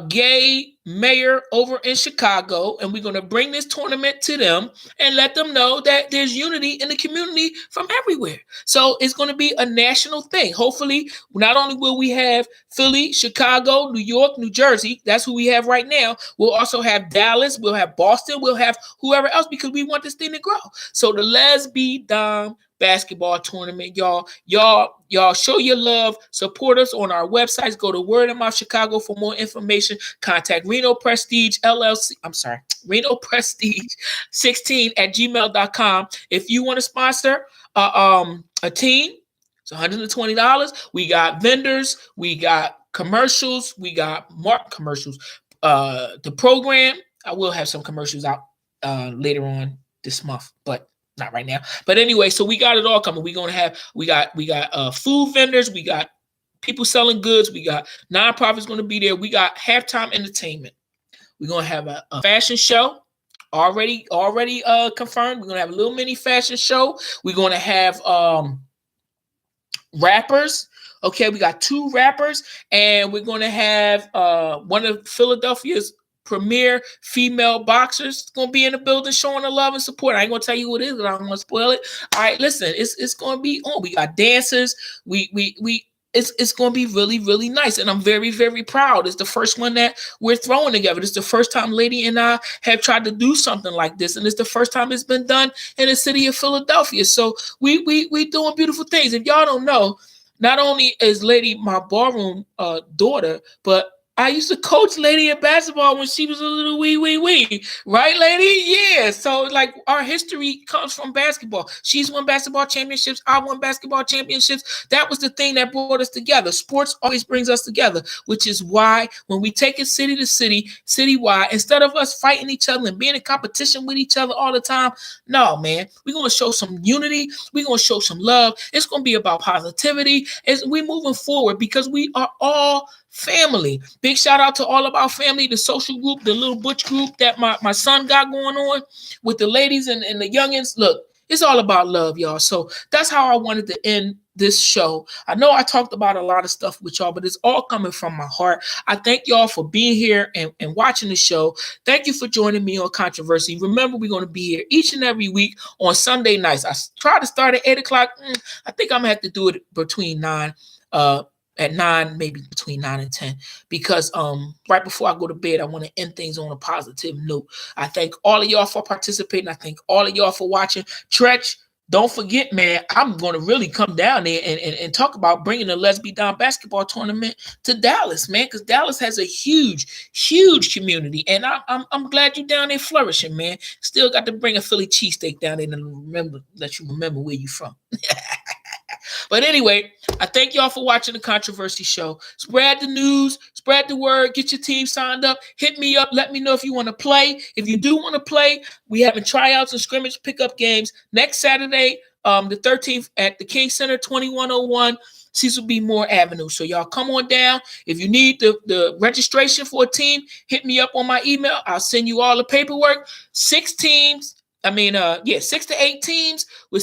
gay mayor over in Chicago, and we're going to bring this tournament to them and let them know that there's unity in the community from everywhere. So it's going to be a national thing. Hopefully, not only will we have Philly, Chicago, New York, New Jersey, that's who we have right now. We'll also have Dallas, we'll have Boston, we'll have whoever else because we want this thing to grow. So the LesBiDom basketball tournament, y'all show your love, support us on our websites. Go to Word of Mouth Chicago for more information. Contact Reno Prestige LLC. Reno Prestige 16 at gmail.com. If you want to sponsor a team, it's $120. We got vendors, we got commercials, we got commercials. The program, I will have some commercials out later on this month, but not right now. But anyway, so we got it all coming. We got food vendors, we got people selling goods, we got nonprofits going to be there. We got halftime entertainment. We're going to have a fashion show already confirmed. We're going to have a little mini fashion show. We're going to have rappers. Okay, we got 2 rappers, and we're going to have one of Philadelphia's premier female boxers going to be in the building showing the love and support. I ain't going to tell you who it is, because I don't want to spoil it. All right, listen, it's going to be on. We got dancers. We it's going to be really, really nice. And I'm very, very proud. It's the first one that we're throwing together. It's the first time Lady and I have tried to do something like this. And it's the first time it's been done in the city of Philadelphia. So we doing beautiful things. If y'all don't know, not only is Lady my ballroom daughter, but I used to coach Lady in basketball when she was a little wee. Right, Lady? Yeah. So, like, our history comes from basketball. She's won basketball championships. I won basketball championships. That was the thing that brought us together. Sports always brings us together, which is why when we take it city to city, citywide, instead of us fighting each other and being in competition with each other all the time, no, man. We're going to show some unity. We're going to show some love. It's going to be about positivity. We're moving forward because we are all family. Big shout out to all of our family, the social group, the little butch group that my son got going on with the ladies and the youngins. Look, it's all about love, y'all. So that's how I wanted to end this show. I know I talked about a lot of stuff with y'all, but it's all coming from my heart. I thank y'all for being here and watching the show. Thank you for joining me on Controversy. Remember, we're going to be here each and every week on Sunday nights. I try to start at 8 o'clock. I think I'm going to have to do it between 9 at 9, maybe between 9 and 10, because right before I go to bed, I want to end things on a positive note. I thank all of y'all for participating. I thank all of y'all for watching. Tretch, don't forget, man, I'm going to really come down there and talk about bringing the LesBiDom basketball tournament to Dallas, man, because Dallas has a huge community, and I'm glad you're down there flourishing, man. Still got to bring a Philly cheesesteak down there and let you remember where you're from. But anyway, I thank y'all for watching the Controversy Show. Spread the news, spread the word, get your team signed up, hit me up, let me know if you want to play. If you do want to play, we having tryouts and scrimmage pickup games next Saturday, the 13th at the King Center, 2101 Cecil B. Moore Avenue. So y'all come on down. If you need the registration for a team, hit me up on my email. I'll send you all the paperwork. 6 to 8 teams with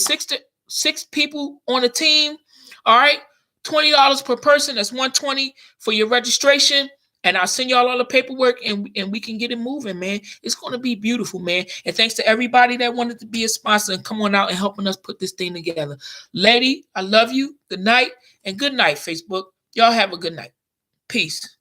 6 people on a team. All right, $20 per person. That's $120 for your registration. And I'll send y'all all the paperwork, and we can get it moving, man. It's going to be beautiful, man. And thanks to everybody that wanted to be a sponsor and come on out and helping us put this thing together. Lady, I love you. Good night, and good night, Facebook. Y'all have a good night. Peace.